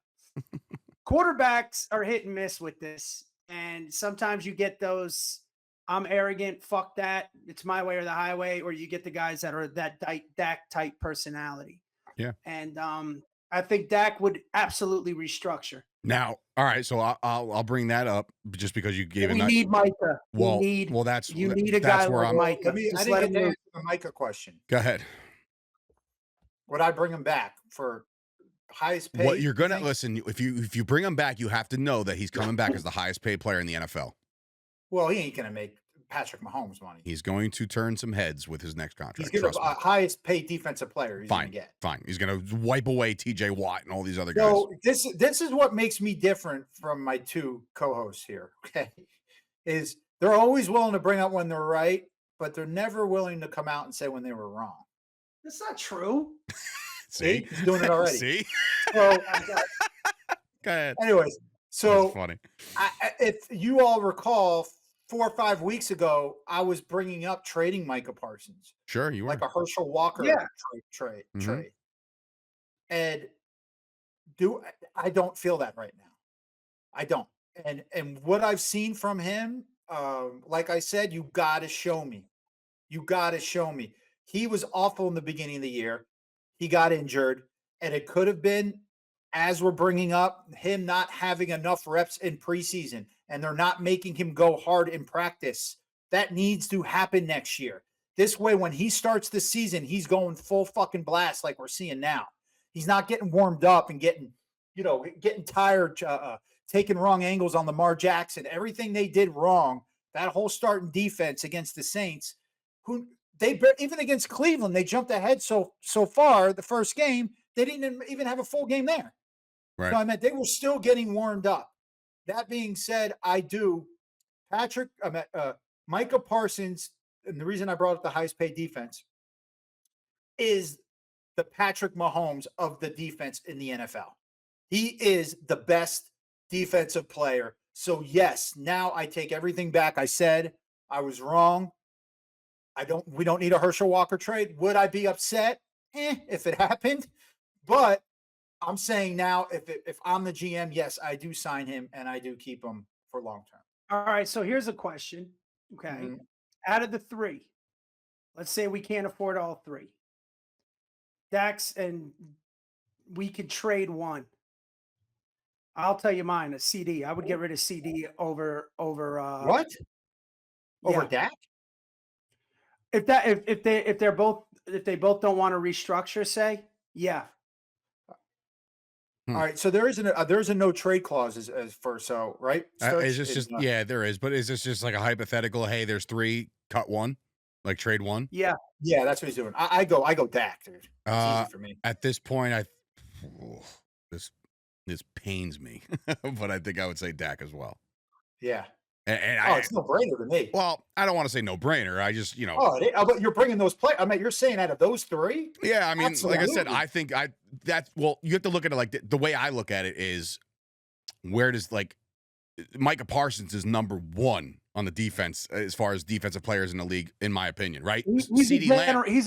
Quarterbacks are hit and miss with this, and sometimes you get those, I'm arrogant, fuck that, it's my way or the highway, or you get the guys that are that Dak type personality. Yeah. And I think Dak would absolutely restructure. Now, all right, so I'll bring that up just because you gave it. We need Micah. Well, that's you need a guy where like I'm. Micah. I didn't get to answer the Micah question. Go ahead. Would I bring him back for highest paid? What you're gonna listen? If you bring him back, you have to know that he's coming back as the highest paid player in the NFL. Well, he ain't gonna make Patrick Mahomes money. He's going to turn some heads with his next contract. He's gonna highest paid defensive player. He's fine, gonna get. Fine. He's gonna wipe away T.J. Watt and all these other guys. So this is what makes me different from my two co-hosts here. Okay, is they're always willing to bring up when they're right, but they're never willing to come out and say when they were wrong. That's not true. See, he's doing it already. See, so go ahead. Anyways, so that's funny. If you all recall, 4 or 5 weeks ago, I was bringing up trading Micah Parsons. Sure, you were. Like a Herschel Walker trade. And I don't feel that right now. I don't. And what I've seen from him, like I said, you got to show me. You got to show me. He was awful in the beginning of the year. He got injured, and it could have been, as we're bringing up, him not having enough reps in preseason, and they're not making him go hard in practice. That needs to happen next year. This way, when he starts the season, he's going full fucking blast like we're seeing now. He's not getting warmed up and getting tired, taking wrong angles on Lamar Jackson. Everything they did wrong, that whole starting defense against the Saints, even against Cleveland, they jumped ahead so far the first game. They didn't even have a full game there. Right. So I meant they were still getting warmed up. That being said, Micah Parsons, and the reason I brought up the highest paid defense is the Patrick Mahomes of the defense in the NFL. He is the best defensive player. So yes, now I take everything back. I said I was wrong. We don't need a Herschel Walker trade. Would I be upset? If it happened. But I'm saying now, if I'm the GM, yes, I do sign him and I do keep him for long term. All right. So here's a question. Okay. Mm-hmm. Out of the three, let's say we can't afford all three. Dax, and we could trade one. I'll tell you mine, a CD. I would get rid of CD over what? Over Dak? If they both don't want to restructure, say, yeah. All right, so there's a no trade clause as for so right. Is this just there is, but is this just like a hypothetical? Hey, there's three, cut one, like trade one. Yeah, that's what he's doing. I go Dak, dude. It's easy for me at this point. This pains me, but I think I would say Dak as well. Yeah. And it's no brainer to me. Well, I don't want to say no brainer. I just, but you're bringing those players. I mean, you're saying out of those three? Yeah, I mean, absolutely. like I said, I think you have to look at it like the way I look at it is where does Micah Parsons is number one on the defense as far as defensive players in the league, in my opinion, right? He's a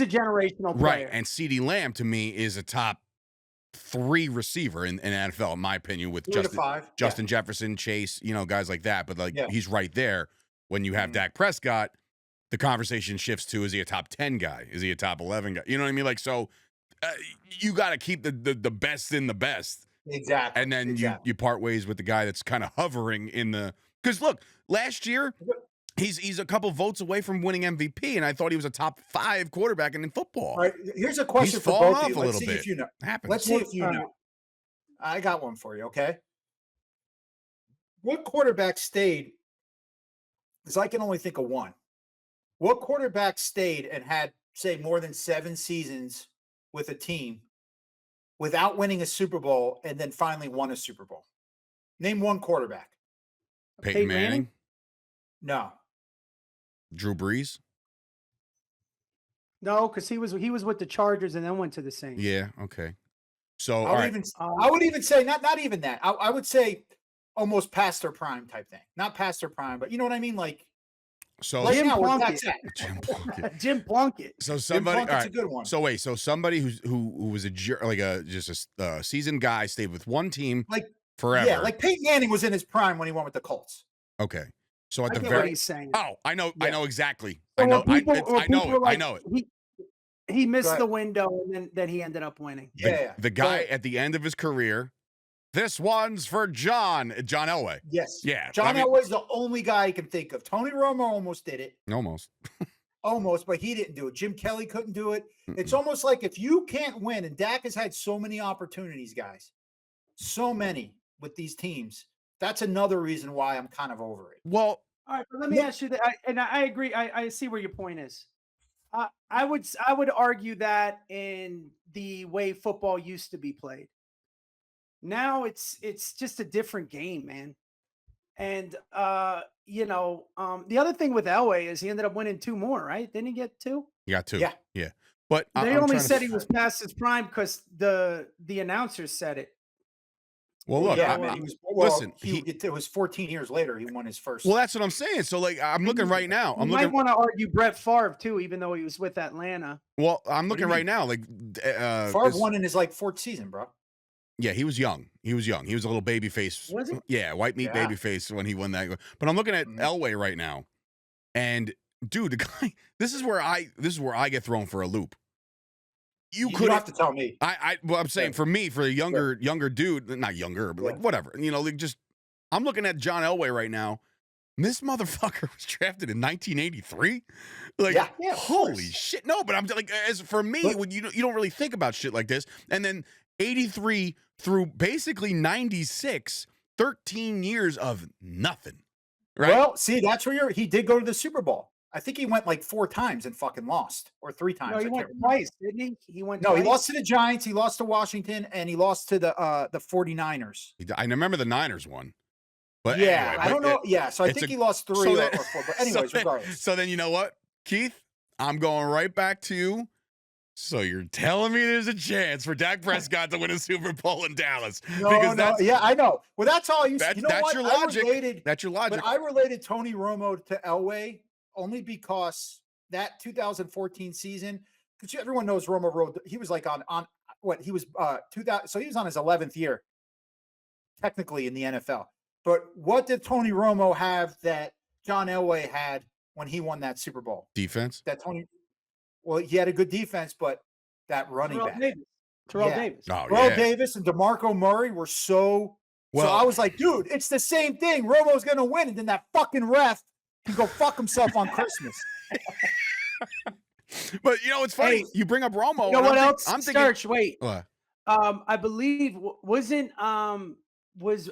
generational player. Right, and CeeDee Lamb to me is a top 3 receiver in NFL, in my opinion, with Justin Jefferson, Chase, guys like that. But he's right there. When you have Dak Prescott, the conversation shifts to, is he a top 10 guy? Is he a top 11 guy? You know what I mean? So you got to keep the best in the best. Exactly. And then you part ways with the guy that's kind of hovering in the, because look, last year he's a couple votes away from winning MVP, and I thought he was a top 5 quarterback in football. All right, here's a question for both of you. Let's see if you know. Let's see if you know. I got one for you, okay? What quarterback stayed? Because I can only think of one. What quarterback stayed and had, say, more than 7 seasons with a team without winning a Super Bowl and then finally won a Super Bowl? Name one quarterback. Peyton Manning? No. Drew Brees? No, because he was with the Chargers and then went to the Saints. Yeah, okay. So I would even say not even that. I would say almost past their prime type thing. Not past their prime, but you know what I mean? Jim Plunkett. Jim Plunkett. So somebody, all right. A good one. So wait, somebody who was just a seasoned guy, stayed with one team forever. Yeah, like Peyton Manning was in his prime when he went with the Colts. Okay. So at the very, what he's saying. Oh, I know exactly. So I know. I know it. He missed the window, and then he ended up winning. The guy at the end of his career This one's for John Elway. Yes. Yeah. John Elway's the only guy I can think of. Tony Romo almost did it. Almost, but he didn't do it. Jim Kelly couldn't do it. It's almost like if you can't win, and Dak has had so many opportunities, guys, so many with these teams. That's another reason why I'm kind of over it. Well, all right, but let me ask you that, and I agree. I see where your point is. I would argue that in the way football used to be played. Now it's just a different game, man. And the other thing with Elway is he ended up winning 2 more, right? Didn't he get 2? He got 2. Yeah. Yeah. But they only said he was past his prime because the announcers said it. Well, look, listen, it was 14 years later he won his first. Well, that's what I'm saying. So, like, I'm looking right now. You might want to argue Brett Favre too, even though he was with Atlanta. Well, I'm looking right now. Like, Favre won in his 4th season, bro. Yeah, he was young. He was a little baby face. Was he? Yeah, white meat baby face when he won that. But I'm looking at Elway right now, and dude, the guy. This is where I get thrown for a loop. You could have to tell me. Well, I'm saying for me, for a younger dude, not younger, but like whatever. Like just, I'm looking at John Elway right now. This motherfucker was drafted in 1983. Like, holy shit! No, but I'm like, as for me, when you don't really think about shit like this, and then 83 through basically 96, 13 years of nothing. Right? Well, see, that's where he did go to the Super Bowl. I think he went 4 times and fucking lost, or 3 times. No, he went twice, didn't he? He went. No, he lost to the Giants. He lost to Washington, and he lost to the 49ers. I remember the Niners one. But yeah, anyway, I don't know. Yeah, so I think he lost 3 or 4. But anyways, regardless. So then you know what, Keith? I'm going right back to. So you're telling me there's a chance for Dak Prescott to win a Super Bowl in Dallas? Yeah, I know. Well, that's all you. You know that's what? your logic. That's your logic. But I related Tony Romo to Elway only because that 2014 season, because everyone knows Romo rode. He was like on what he was 2000. So he was on his 11th year, technically in the NFL. But what did Tony Romo have that John Elway had when he won that Super Bowl? Defense. Well, he had a good defense, but that running back. Terrell Davis. Oh, Terrell Davis and DeMarco Murray were so I was like, dude, it's the same thing. Romo's going to win. And then that fucking ref can go fuck himself on Christmas. But, it's funny. Hey, you bring up Romo. You know what else? I'm thinking. Wait. What? I believe, was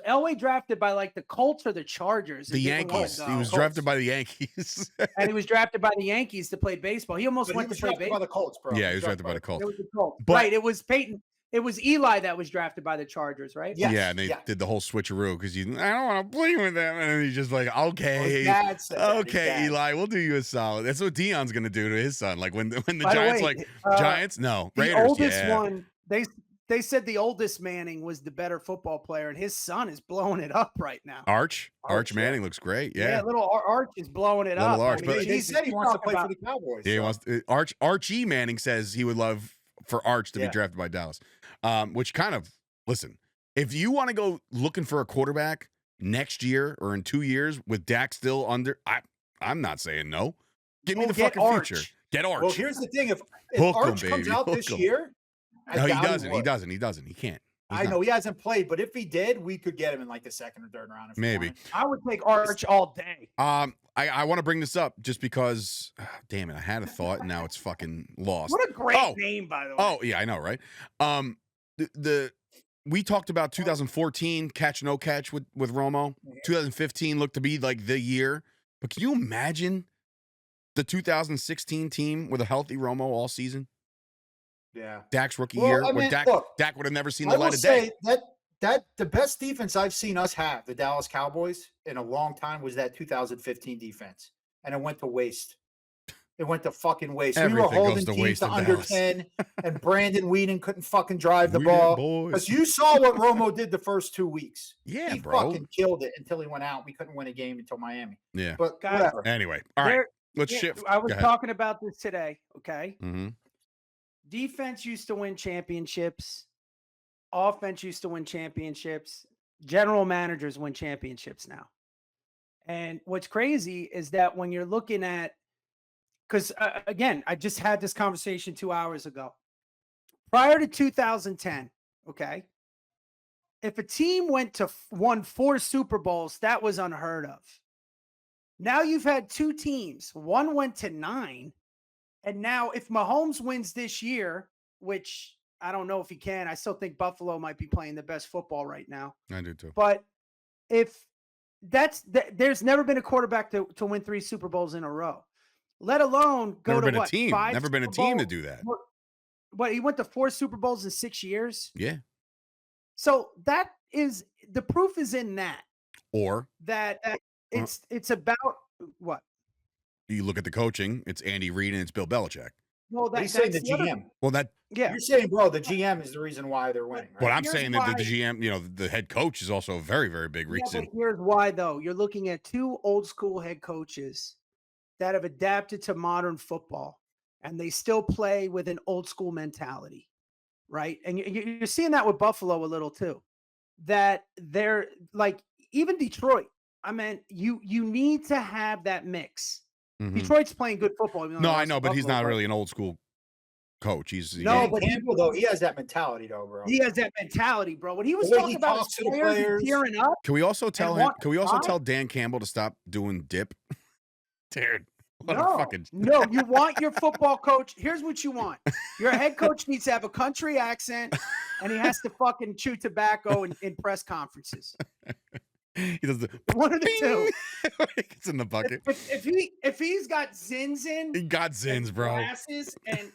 Elway drafted by the Colts or the Chargers? The Yankees. He was drafted by the Yankees. And he was drafted by the Yankees to play baseball. He almost went to play baseball. By the Colts, bro. Yeah, he was drafted by the Colts. It was the Colts. Right. It was Peyton. It was Eli that was drafted by the Chargers, right? Yes. Yeah, and they did the whole switcheroo because I don't want to play with them. And he's just like, okay, Eli, we'll do you a solid. That's what Deion's going to do to his son. Like when the Giants, Giants, no. The Raiders, oldest one, they said the oldest Manning was the better football player, and his son is blowing it up right now. Arch Manning looks great. Yeah, little Arch is blowing it up. Arch, but he said he wants to play for the Cowboys. Yeah, he wants Archie Manning says he would love for Arch to be drafted by Dallas. Which kind of, listen, if you want to go looking for a quarterback next year or in 2 years with Dak still under, I'm not saying no. Give me the fucking future. Get Arch. Well, here's the thing: if Arch comes out this year. No, he doesn't. He can't. I know he hasn't played, but if he did, we could get him in the 2nd or 3rd round. Maybe. I would take Arch all day. I want to bring this up just because, damn it, I had a thought and now it's fucking lost. What a great name, by the way. Oh yeah, I know, right? We talked about 2014 catch no catch with Romo. 2015 looked to be like the year, but can you imagine the 2016 team with a healthy Romo all season? Yeah, Dak's rookie year, where Dak would have never seen the light of day. That the best defense I've seen us have, the Dallas Cowboys, in a long time was that 2015 defense, and it went to waste. It went to fucking waste. Everything we were holding teams to under Dallas. 10, and Brandon Whedon couldn't fucking drive the ball. Because you saw what Romo did the first 2 weeks. Yeah, he bro. fucking killed it until he went out. We couldn't win a game until Miami. Yeah. But whatever. Anyway, all right. Let's shift. I was talking about this today, okay? Mm-hmm. Defense used to win championships. Offense used to win championships. General managers win championships now. And what's crazy is that when you're looking at, because again, I just had this conversation 2 hours ago. Prior to 2010, okay, if a team won 4 Super Bowls, that was unheard of. Now you've had 2 teams. One went to 9. And now if Mahomes wins this year, which I don't know if he can, I still think Buffalo might be playing the best football right now. I do too. But if there's never been a quarterback to win 3 Super Bowls in a row, let alone go never to been what, a team. 5 Never been a Super team to Bowls? do that. What, he went to 4 Super Bowls in 6 years? Yeah. So that is, the proof is in that. Or that it's about what? You look at the coaching, it's Andy Reid and it's Bill Belichick. Well, he's saying the GM. Yeah. You're saying, bro, the GM is the reason why they're winning. Right? But I'm saying that the GM, the head coach is also a very, very big reason. But here's why, though. You're looking at 2 old school head coaches that have adapted to modern football, and they still play with an old school mentality, right? And you're seeing that with Buffalo a little too. That they're like, even Detroit. I mean, you need to have that mix. Mm-hmm. Detroit's playing good football. No, I know, but he's not really an old school coach. But Campbell, though, he has that mentality, though, bro. He has that mentality, bro. When he was talking about his players tearing up, can we also tell him? Can we also tell Dan Campbell to stop doing dip? Dude, no, you want your football coach. Here's what you want. Your head coach needs to have a country accent, and he has to fucking chew tobacco in press conferences. He does the one of the two. It's in the bucket. If he's got zins in, he got zins, bro. Glasses and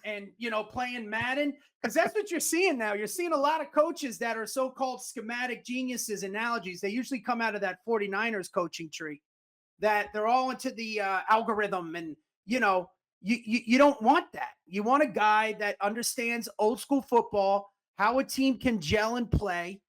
playing Madden, because that's what you're seeing now. You're seeing a lot of coaches that are so-called schematic geniuses, analogies. They usually come out of that 49ers coaching tree. That they're all into the algorithm, and you don't want that. You want a guy that understands old school football, how a team can gel and play,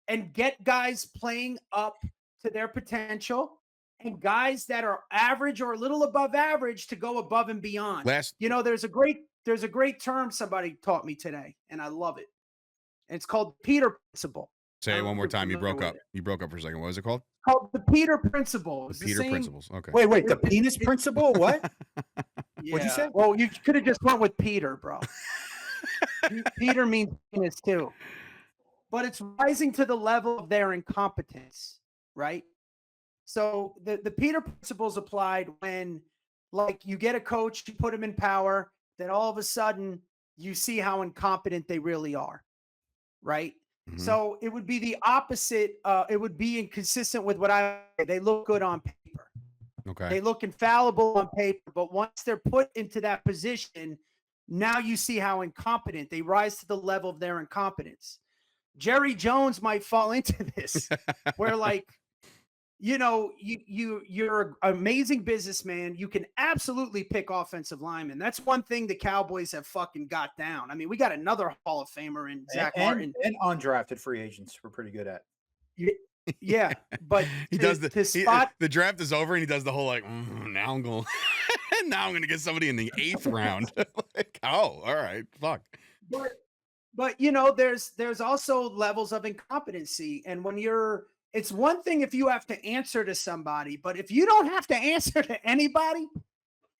and get guys playing up to their potential, and guys that are average or a little above average to go above and beyond. There's a great term somebody taught me today, and I love it. And it's called the Peter Principle. Say it one more time. You broke up. You broke up for a second. What was it called? Called the Peter Principle. The Peter Principles. Okay. Wait. The penis principle? What? Yeah. What'd you say? Well, you could have just went with Peter, bro. Peter means penis too. But it's rising to the level of their incompetence, right? So the Peter Principles applied when, like, you get a coach, you put him in power, then all of a sudden you see how incompetent they really are, right? Mm-hmm. So it would be the opposite. It would be inconsistent with what they look good on paper. Okay. They look infallible on paper, but once they're put into that position, now you see how incompetent they rise to the level of their incompetence. Jerry Jones might fall into this, where you're an amazing businessman. You can absolutely pick offensive linemen. That's one thing the Cowboys have fucking got down. I mean, we got another Hall of Famer in Zach Martin. And undrafted free agents we're pretty good at. Yeah, but the draft is over and he does the whole now I'm going to get somebody in the 8th round. All right, fuck. But there's also levels of incompetency, and when it's one thing if you have to answer to somebody, but if you don't have to answer to anybody,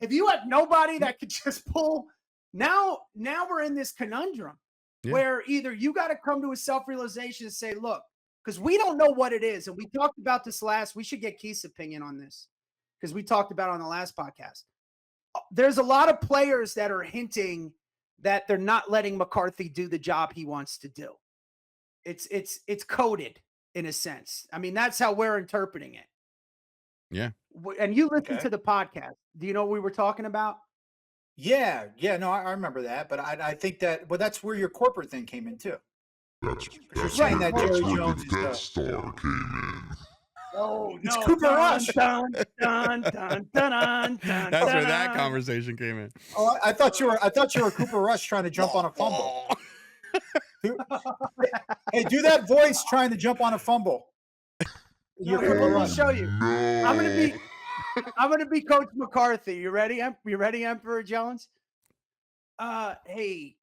if you have nobody that could just pull, now we're in this conundrum where either you got to come to a self-realization and say, look, because we don't know what it is, and we talked about this we should get Keith's opinion on this because we talked about it on the last podcast. There's a lot of players that are hinting that they're not letting McCarthy do the job he wants to do. It's coded in a sense. I mean, that's how we're interpreting it. Yeah. And you listened to the podcast. Do you know what we were talking about? Yeah. No, I remember that. But I think that's where your corporate thing came in too. You're saying that Jerry Jones is Death Star came in. Oh, it's Cooper Rush. That's where that conversation came in. Oh, I thought you were Cooper Rush trying to jump on a fumble. Hey, do that voice trying to jump on a fumble. Let me show you. I'm gonna be Coach McCarthy. You ready? Emperor Jones? Hey,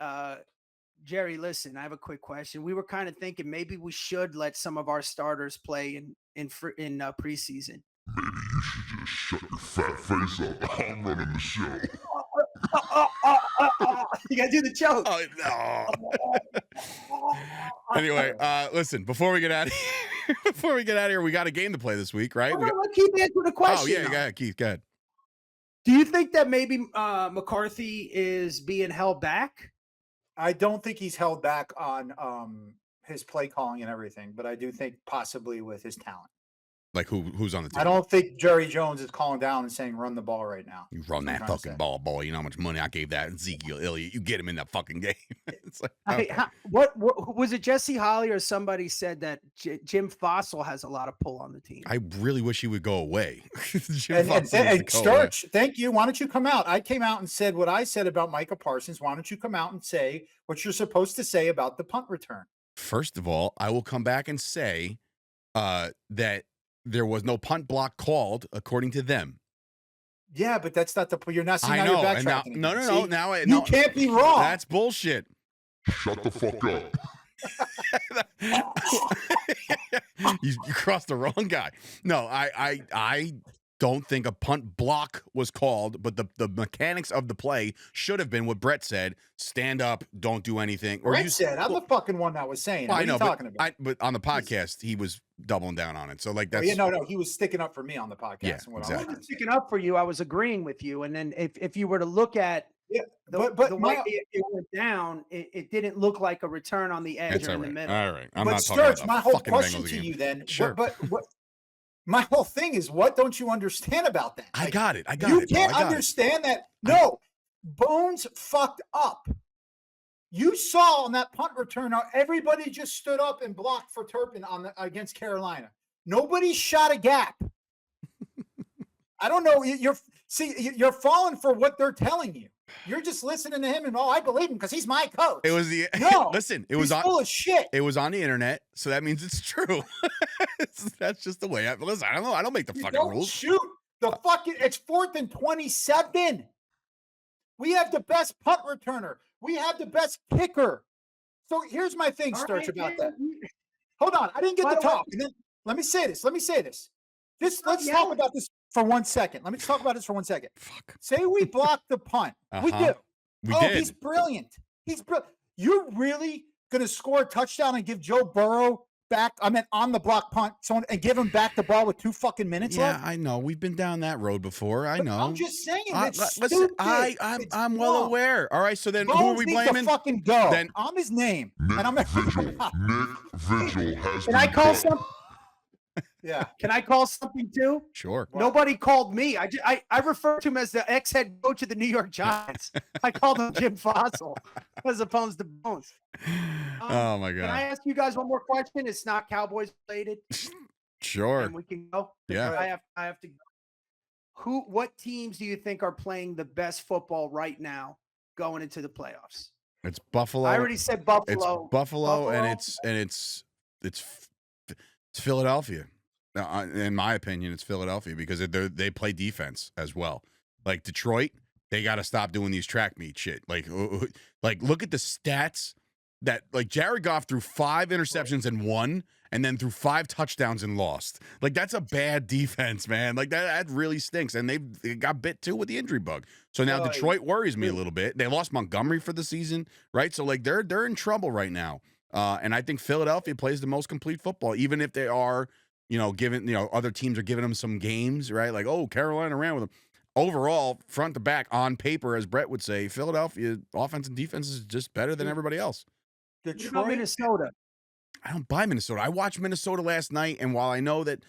Jerry, listen, I have a quick question. We were kind of thinking maybe we should let some of our starters play in preseason. Maybe you should just shut your fat face up. I'm running the show. You gotta do the joke. Oh no! Anyway, listen, before we get out of here, we got a game to play this week, right? Let's keep answering the question. Oh, yeah, go ahead, Keith, go ahead. Do you think that maybe McCarthy is being held back? I don't think he's held back on his play calling and everything, but I do think possibly with his talent. Like who's on the team? I don't think Jerry Jones is calling down and saying run the ball right now. You run that fucking ball, boy. You know how much money I gave that Ezekiel Elliott. You get him in that fucking game. It's like, okay. What was it? Jesse Holly or somebody said that Jim Fossil has a lot of pull on the team. I really wish he would go away. and Sturch, thank you. Why don't you come out? I came out and said what I said about Micah Parsons. Why don't you come out and say what you're supposed to say about the punt return? First of all, I will come back and say that there was no punt block called, according to them. Yeah, but that's not the point. You're not saying I now know. you're backtracking. No. Now you can't be wrong. That's bullshit. Shut the fuck up. You crossed the wrong guy. No, I don't think a punt block was called, but the mechanics of the play should have been what Bret said: stand up, don't do anything. Or Bret said, I'm the fucking one that was saying. Well, what are you talking about? But on the podcast, he was doubling down on it. So like that's no, he was sticking up for me on the podcast. Yeah, and what exactly. I wasn't sticking up for you. I was agreeing with you. And then if you were to look at the way it went down, it didn't look like a return on the edge or in the middle. All right. I'm but not Sturch, talking about my whole question to you then, sure. But my whole thing is, what don't you understand about that? I got it. You can't understand that. No, Bones fucked up. You saw on that punt return how everybody just stood up and blocked for Turpin against Carolina. Nobody shot a gap. I don't know. You're falling for what they're telling you. You're just listening to him and I believe him because he's my coach. It was listen. It was full of shit. It was on the internet, so that means it's true. That's just the way. Listen, I don't know. I don't make the fucking rules. Shoot the fucking. It's 4th and 27. We have the best punt returner. We have the best kicker. So here's my thing, Sturch, about that. Hold on, I didn't get to talk. And then let me say this. Let's talk about this for 1 second. Let me talk about this for 1 second. Fuck. Say we block the punt. We do. We did. He's brilliant. You're really gonna score a touchdown and give Joe Burrow back? I meant on the block punt, and give him back the ball with 2 fucking minutes left. Yeah, I know. We've been down that road before. I know. I'm just saying. Listen, I'm well aware. All right. So then, Bones who are we blaming? To fucking go. Then on his name. Nick And I'm Vigil. Nick Vigil has. Can I call something? Yeah. Can I call something too? Sure. Nobody called me. I refer to him as the ex-head coach of the New York Giants. I called him Jim Fossil as opposed to Bones. Oh my God. Can I ask you guys one more question? It's not Cowboys related. Sure. And we can go. Yeah. I have to go. What teams do you think are playing the best football right now going into the playoffs? It's Buffalo. I already said Buffalo. It's Buffalo. and it's Philadelphia. In my opinion, it's Philadelphia because they play defense as well. Like Detroit, they got to stop doing these track meet shit. Like look at the stats that like Jared Goff threw 5 interceptions and won, and then threw 5 touchdowns and lost. Like that's a bad defense, man. Like that really stinks. And they got bit too with the injury bug. So now Detroit worries me a little bit. They lost Montgomery for the season, right? So like they're in trouble right now. And I think Philadelphia plays the most complete football, even if they are. Other teams are giving them some games, right? Like, Carolina ran with them. Overall, front to back, on paper, as Bret would say, Philadelphia offense and defense is just better than everybody else. Detroit, Minnesota. I don't buy Minnesota. I watched Minnesota last night, and while I know that,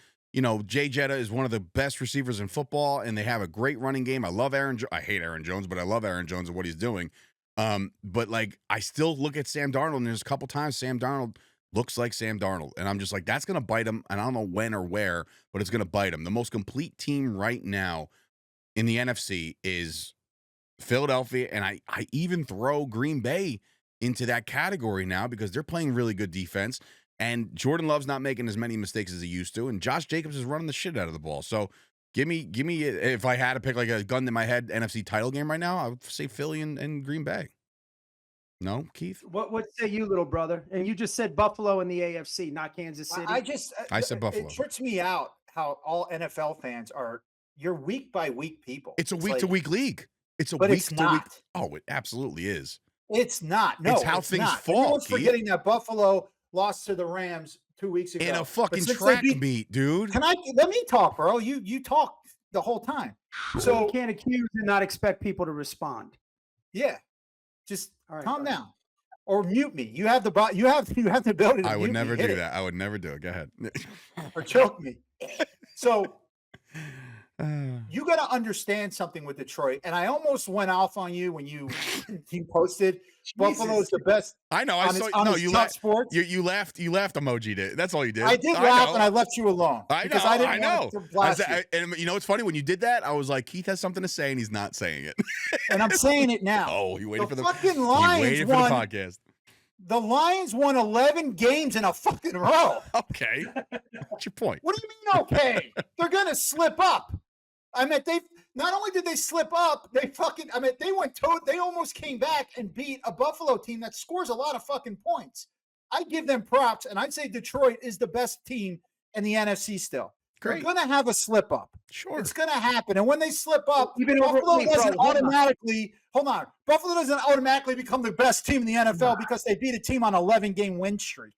Jay Jetta is one of the best receivers in football, and they have a great running game. I love I hate Aaron Jones, but I love Aaron Jones and what he's doing. But like, I still look at Sam Darnold, and there's a couple times Sam Darnold looks like Sam Darnold. And I'm just like, that's going to bite him. And I don't know when or where, but it's going to bite him. The most complete team right now in the NFC is Philadelphia. And I even throw Green Bay into that category now because they're playing really good defense. And Jordan Love's not making as many mistakes as he used to. And Josh Jacobs is running the shit out of the ball. So give me, if I had to pick like a gun to my head NFC title game right now, I would say Philly and Green Bay. No, Keith? What say you, little brother? And you just said Buffalo in the AFC, not Kansas City. I said Buffalo. It trips me out how all NFL fans are. You're week by week people. It's a week to week league. It's a week to week. Oh, it absolutely is. It's not. No, it's how things fall. Everyone's forgetting that Buffalo lost to the Rams 2 weeks ago. In a fucking track meet, dude. Let me talk, bro. You talk the whole time. So you can't accuse and not expect people to respond. Yeah. Just calm down. Or mute me. You have the ability to I would mute never me. do that. I would never do it. Go ahead. Or choke me. So you got to understand something with Detroit. And I almost went off on you when you posted Buffalo's the best. I know. I saw. No, you laughed. Sports. You laughed. You laughed. Emoji did. That's all you did. I did laugh, and I left you alone. I know. And you know what's funny? When you did that, I was like, Keith has something to say, and he's not saying it. And I'm saying it now. Oh, you waited for the fucking Lions. You waited for the podcast. The Lions won 11 games in a fucking row. Okay. What's your point? What do you mean? Okay, they're gonna slip up. I mean, they not only did they slip up, they almost came back and beat a Buffalo team that scores a lot of fucking points. I give them props, and I'd say Detroit is the best team in the NFC still. Great. They're going to have a slip up. Sure. It's going to happen. And when they slip up, Buffalo doesn't automatically become the best team in the NFL because they beat a team on an 11-game win streak.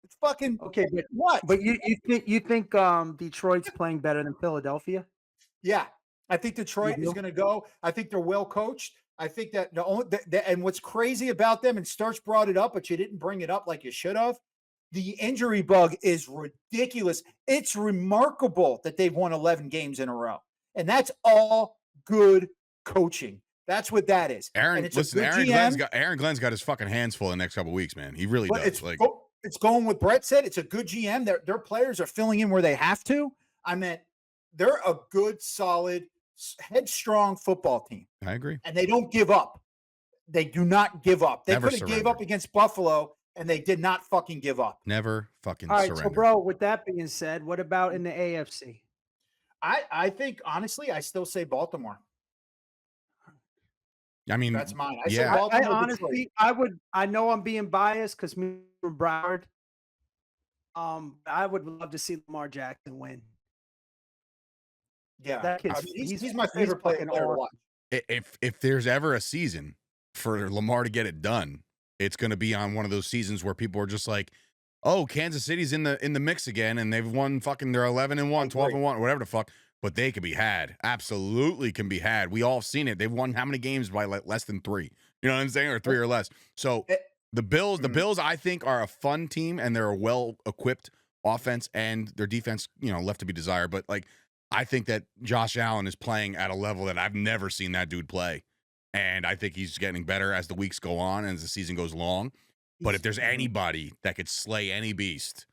It's fucking okay. But what? But you think Detroit's playing better than Philadelphia? Yeah, I think Detroit is going to go. I think they're well coached. I think that and what's crazy about them, and Sturch brought it up, but you didn't bring it up like you should have. The injury bug is ridiculous. It's remarkable that they've won 11 games in a row, and that's all good coaching. That's what that is. Aaron Glenn's got his fucking hands full in the next couple of weeks, man. He really does. It's going with Bret said. It's a good GM. Their players are filling in where they have to. I meant they're a good, solid, headstrong football team. I agree. And they don't give up. They do not give up. They Never could have gave up against Buffalo, and they did not fucking give up. Never fucking surrender. All right, so, bro, with that being said, what about in the AFC? I think, honestly, I still say Baltimore. I mean, that's mine. I honestly, I know I'm being biased because me from Broward. I would love to see Lamar Jackson win. Yeah, that kid, he's my favorite player to watch. If there's ever a season for Lamar to get it done, it's going to be on one of those seasons where people are just like, "Oh, Kansas City's in the mix again, and they've won fucking they're 11-1, 12-1, whatever the fuck." But they could be had. Absolutely can be had. We all seen it. They've won how many games by like less than 3? You know what I'm saying, or 3 or less. So the Bills, I think, are a fun team, and they're a well-equipped offense, and their defense, left to be desired. But like, I think that Josh Allen is playing at a level that I've never seen that dude play. And I think he's getting better as the weeks go on and as the season goes long. But if there's anybody that could slay any beast,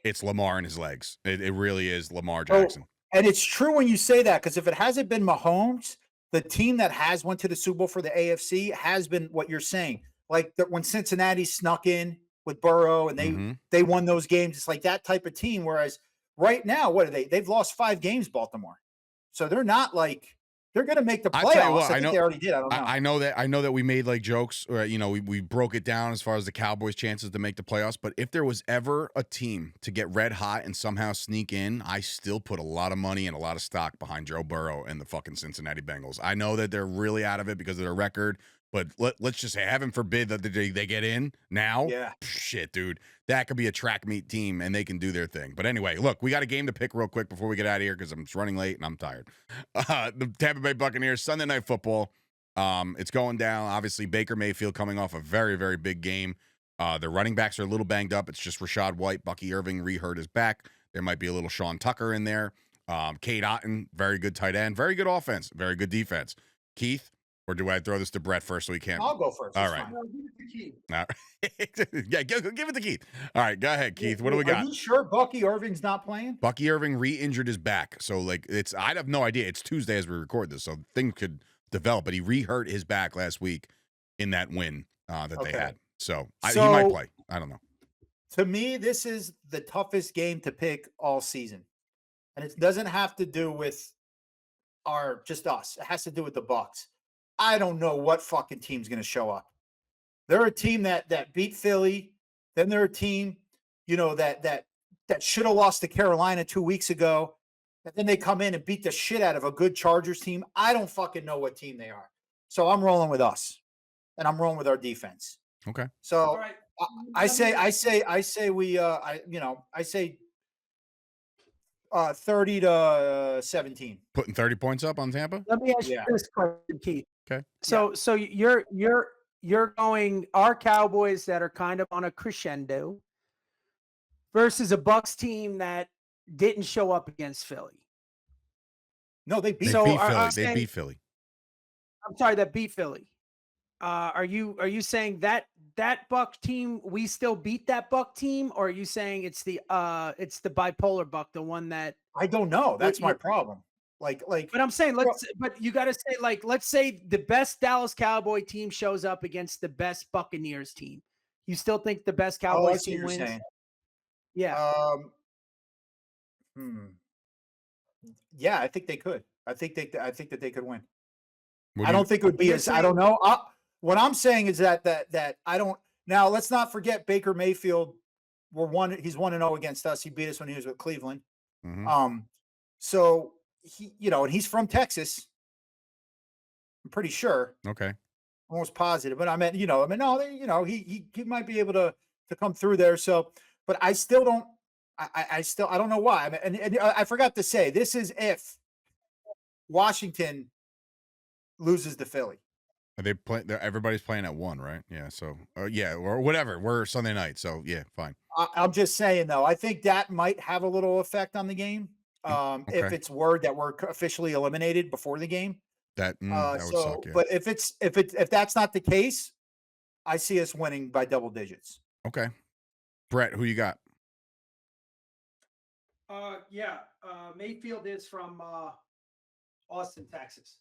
it's Lamar and his legs. It really is Lamar Jackson. And it's true when you say that, because if it hasn't been Mahomes, the team that has went to the Super Bowl for the AFC has been what you're saying. Like when Cincinnati snuck in with Burrow and they won those games, it's like that type of team. Whereas right now, what are they? They've lost 5 games, Baltimore. So they're not like they're going to make the playoffs. I think they already did. I don't know. I know that we made like jokes, or we broke it down as far as the Cowboys' chances to make the playoffs. But if there was ever a team to get red hot and somehow sneak in, I still put a lot of money and a lot of stock behind Joe Burrow and the fucking Cincinnati Bengals. I know that they're really out of it because of their record. But let's just say, heaven forbid that they get in now. Yeah. Shit, dude. That could be a track meet team, and they can do their thing. But anyway, look, we got a game to pick real quick before we get out of here because I'm running late and I'm tired. The Tampa Bay Buccaneers, Sunday Night Football. It's going down. Obviously, Baker Mayfield coming off a very, very big game. Their running backs are a little banged up. It's just Rashad White. Bucky Irving re-hurt his back. There might be a little Sean Tucker in there. Cade Otton, very good tight end. Very good offense. Very good defense. Keith? Or do I throw this to Bret first so he can't? I'll go first. All right. Give it to Keith. All right. Yeah, give it to Keith. All right, go ahead, Keith. What do we got? Are you sure Bucky Irving's not playing? Bucky Irving re-injured his back. So, like, I have no idea. It's Tuesday as we record this, so things could develop. But he re-hurt his back last week in that win that they had. So he might play. I don't know. To me, this is the toughest game to pick all season. And it doesn't have to do with just us. It has to do with the Bucs. I don't know what fucking team's going to show up. They're a team that beat Philly. Then they're a team, that should have lost to Carolina 2 weeks ago. And then they come in and beat the shit out of a good Chargers team. I don't fucking know what team they are. So I'm rolling with us. And I'm rolling with our defense. Okay. So all right. I say we. I say 30-17. Putting 30 points up on Tampa? Let me ask you Yeah. this question, Keith. Okay. So you're going our Cowboys that are kind of on a crescendo versus a Bucks team that didn't show up against Philly. No, they beat. They So beat are- Philly. I'm They saying- beat Philly. I'm sorry, that beat Philly. Are you saying that Buck team, we still beat that Buck team, or are you saying it's the bipolar Buck, the one that? I don't know. That's my you- problem. Like. But I'm saying but you got to say, like, let's say the best Dallas Cowboy team shows up against the best Buccaneers team. You still think the best I Cowboys see team what you're wins? saying. Yeah. Yeah, I think they could. I think that they could win. What I do don't think it would be you're as. I don't know. What I'm saying is that I don't. Now let's not forget Baker Mayfield. He's 1-0 against us. He beat us when he was with Cleveland. Mhm. So he, and he's from Texas. I'm pretty sure, Okay. almost positive. But I meant, no, he might be able to come through there. So, but I still don't. I don't know why. I mean, and I forgot to say, this is if Washington loses to Philly. Are they everybody's playing at 1, right? Yeah. So, or whatever. We're Sunday night. So, yeah, fine. I'm just saying, though, I think that might have a little effect on the game. If Okay. it's word that we're officially eliminated before the game. That would suck. Yeah. But if that's not the case, I see us winning by double digits. Okay. Brett, who you got? Mayfield is from Austin, Texas.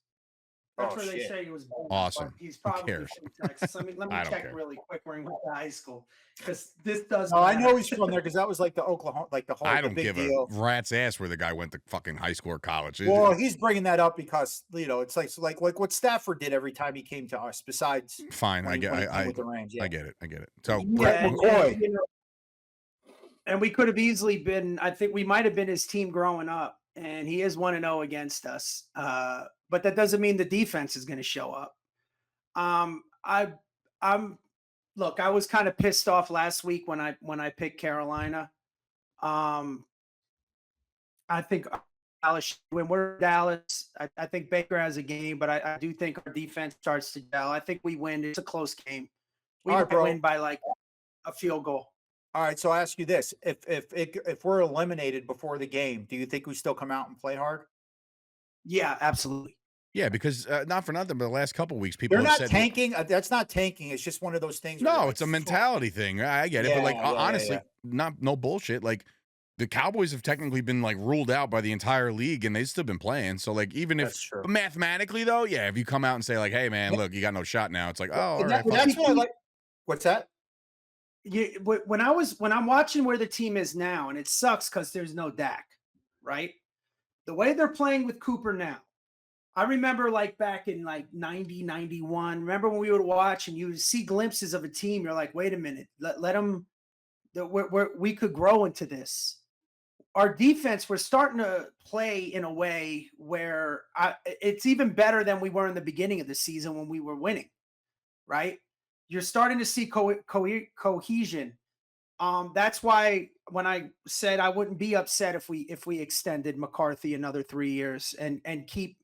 That's Oh, where they shit. say he was born. Awesome. But he's Who probably cares? from Texas. Let me I don't check care. really quick where he went to high school, because this does. No, I know matter. he's from there because that was like the Oklahoma, like the whole I the don't big give deal. a rat's ass where the guy went to fucking high school or college. Well, he's bringing that up because it's like what Stafford did every time he came to us. Besides, Fine. when I he get came with the Rams. Yeah. I get it. So, Yeah, Brett, and, McCoy. and we could have easily been. I think we might have been his team growing up, and he is 1-0 against us. But that doesn't mean the defense is going to show up. Look, I was kind of pissed off last week when I picked Carolina. I think when we're Dallas, I think Baker has a game, but I do think our defense starts to gel. I think we win. It's a close game. We All might right, bro. win by like a field goal. All right, so I ask you this: if we're eliminated before the game, do you think we still come out and play hard? Yeah, absolutely. yeah, because not for nothing, but the last couple of weeks, people They're have not said tanking. That's not tanking. It's just one of those things. where no, you're it's a like, mentality thing. I get it, but like Yeah, yeah, honestly, yeah. no bullshit. Like the Cowboys have technically been like ruled out by the entire league, and they've still been playing. So like even That's if true. mathematically though, yeah, if you come out and say like, hey man, look, you got no shot now, it's like, oh, all And right, that's what I like. What's that? When I'm watching where the team is now, and it sucks because there's no Dak, right? The way they're playing with Cooper now, I remember like back in like 90, 91. Remember when we would watch and you would see glimpses of a team? You're like, wait a minute, let them. We could grow into this. Our defense, we're starting to play in a way where it's even better than we were in the beginning of the season when we were winning, right? You're starting to see cohesion. That's why when I said I wouldn't be upset if we extended McCarthy another 3 years and keep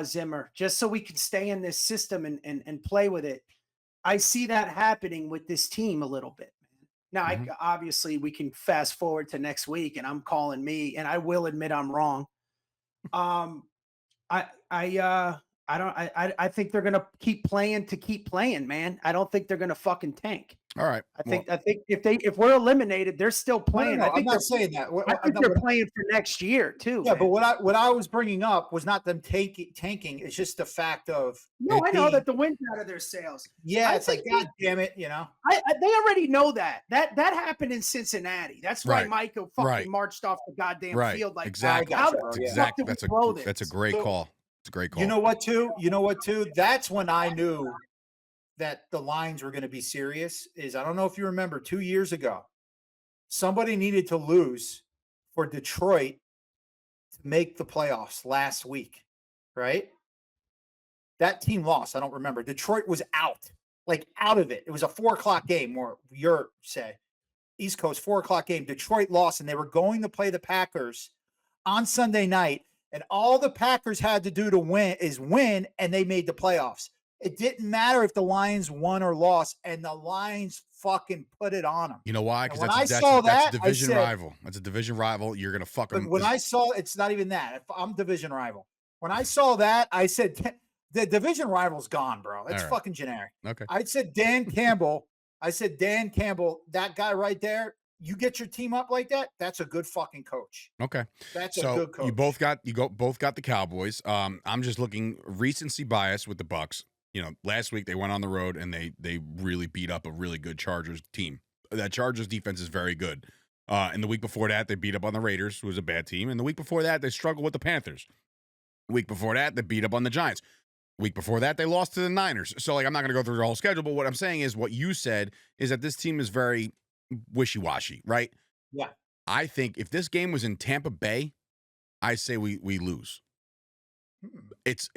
Zimmer, just so we can stay in this system and play with it. I see that happening with this team a little bit. Now, obviously, we can fast forward to next week, and I'm calling me, and I will admit I'm wrong. I think they're gonna keep playing, man. I don't think they're gonna fucking tank. all right. I think if we're eliminated, they're still playing. No, I think I'm not saying that. I think they're playing for next year too. Yeah, man. but what I was bringing up was not them tanking. It's just the fact of No, it I know being- that the wind's out of their sails. Yeah, I it's like, think God damn it, you know. They already know that happened in Cincinnati. That's why Right. Micah fucking Right. marched off the goddamn Right. field like Exactly. I got you, how bro. the Yeah. fuck did we throw this? That's a great So- call. It's a great call. You know what, too? That's when I knew that the lines were going to be serious. Is I don't know if you remember 2 years ago, somebody needed to lose for Detroit to make the playoffs last week, right? That team lost. I don't remember. Detroit was out. like out of it. It was a 4:00 game, or your say East Coast 4:00 game. Detroit lost, and they were going to play the Packers on Sunday night, and all the Packers had to do to win, and they made the playoffs. It didn't matter if the Lions won or lost, and the Lions fucking put it on them. You know why? Because that's a division rival. That's a division rival. You're gonna fuck them. When I saw, it's not even that. If I'm division rival. When I saw that, I said the division rival's gone, bro. It's fucking generic. Okay. I said Dan Campbell. That guy right there. You get your team up like that. That's a good fucking coach. Okay. That's a good coach. You both got the Cowboys. I'm just looking recency bias with the Bucks. Last week they went on the road and they really beat up a really good Chargers team. That Chargers defense is very good. And the week before that, they beat up on the Raiders, who was a bad team. And the week before that, they struggled with the Panthers. The week before that, they beat up on the Giants. The week before that, they lost to the Niners. So, I'm not going to go through the whole schedule, but what I'm saying is what you said is that this team is very wishy-washy, right? Yeah. I think if this game was in Tampa Bay, I say we lose. It's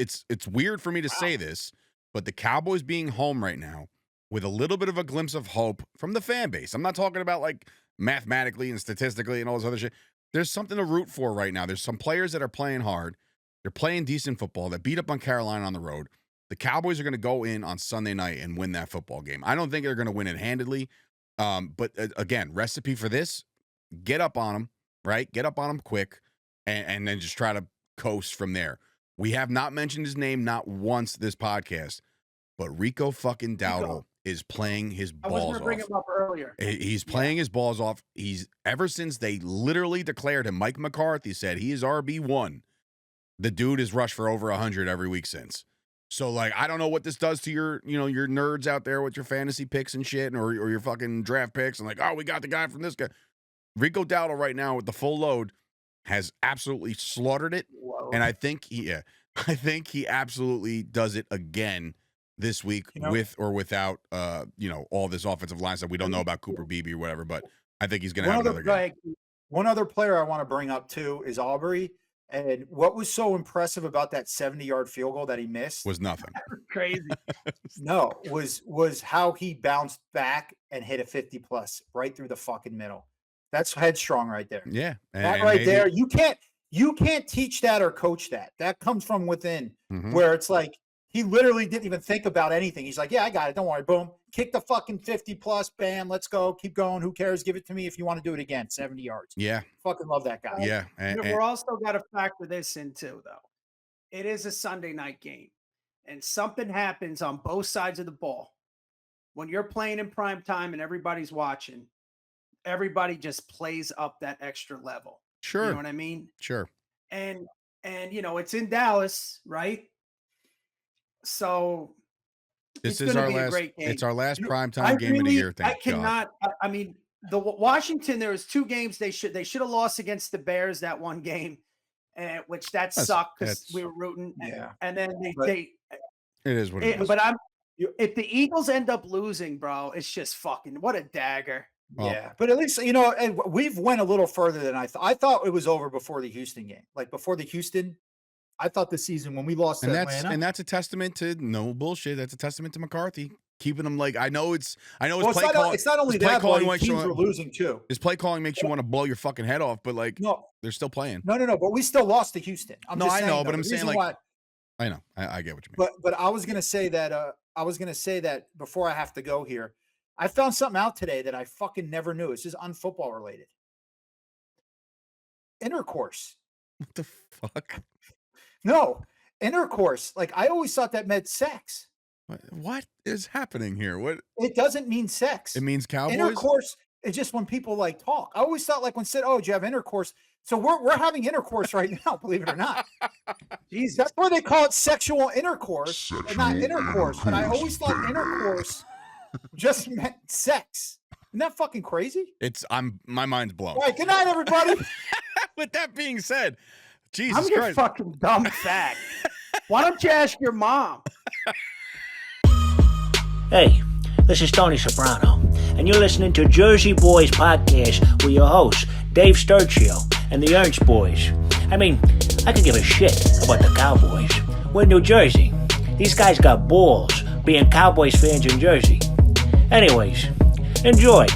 weird for me to say this, but the Cowboys being home right now with a little bit of a glimpse of hope from the fan base. I'm not talking about mathematically and statistically and all this other shit. There's something to root for right now. There's some players that are playing hard. They're playing decent football. That beat up on Carolina on the road. The Cowboys are going to go in on Sunday night and win that football game. I don't think they're going to win it handedly. But again, recipe for this, get up on them, right? Get up on them quick and then just try to coast from there. We have not mentioned his name not once this podcast, but Rico fucking Dowdle is playing his balls off. I was going to bring him up earlier. He's playing his balls off. He's ever since they literally declared him, Mike McCarthy said he is RB1. The dude has rushed for over 100 every week since. So, I don't know what this does to your nerds out there with your fantasy picks and shit, or your fucking draft picks, and we got the guy from this guy. Rico Dowdle right now with the full load has absolutely slaughtered it. Whoa. And I think he absolutely does it again this week with or without, all this offensive line stuff. We don't know about Cooper Beebe or whatever, but I think he's going to have another game. One other player I want to bring up too is Aubrey. And what was so impressive about that 70-yard field goal that he missed was nothing. Crazy. No, was how he bounced back and hit a 50+ right through the fucking middle. That's headstrong right there. Yeah. That right there. You can't teach that or coach that. That comes from within, where it's he literally didn't even think about anything. He's like, yeah, I got it. Don't worry. Boom. Kick the fucking 50+. Bam. Let's go. Keep going. Who cares? Give it to me if you want to do it again. 70 yards. Yeah. Fucking love that guy. Yeah. We're also got to factor this in too, though. It is a Sunday night game, and something happens on both sides of the ball. When you're playing in prime time and everybody's watching, everybody just plays up that extra level. Sure. You know what I mean? Sure. And it's in Dallas, right? So this is our last. It's our last primetime game of the year. Thank God. I mean, the Washington. There was 2 games they should have lost against the Bears that one game, which sucked because we were rooting. Yeah. And then it is what it is. But if the Eagles end up losing, bro, it's just fucking what a dagger. Well, yeah, but at least and we've went a little further than I thought. I thought it was over before the Houston game. Before the Houston. I thought the season when we lost to Atlanta. And that's a testament to no bullshit. That's a testament to McCarthy. Keeping them I know it's play calling. It's not only that, but teams were losing too. His play calling makes you want to blow your fucking head off, but no, they're still playing. No, but we still lost to Houston. I know, but I'm saying I know. I get what you mean. But I was gonna say that before I have to go here. I found something out today that I fucking never knew. This is unfootball related. Intercourse. What the fuck? No, intercourse. I always thought that meant sex. What is happening here? What? It doesn't mean sex. It means Cowboys. Intercourse is just when people talk. I always thought when said, "Oh, do you have intercourse?" So we're having intercourse right now. Believe it or not. Jesus, that's why they call it sexual intercourse, and not intercourse. But I always thought intercourse just meant sex. Isn't that fucking crazy? My mind's blown. All right. Good night, everybody. With that being said. Jesus I'm your Christ. fucking dumb fag. Why don't you ask your mom? Hey, this is Tony Soprano, and you're listening to Jersey Boyz Podcast with your hosts, Dave Sturchio and the Ernst Boys. I mean, I could give a shit about the Cowboys. We're in New Jersey. These guys got balls, being Cowboys fans in Jersey. Anyways, enjoy.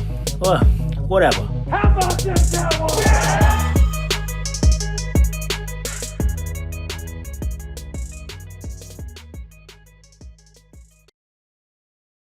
Or whatever. How about this, Cowboys?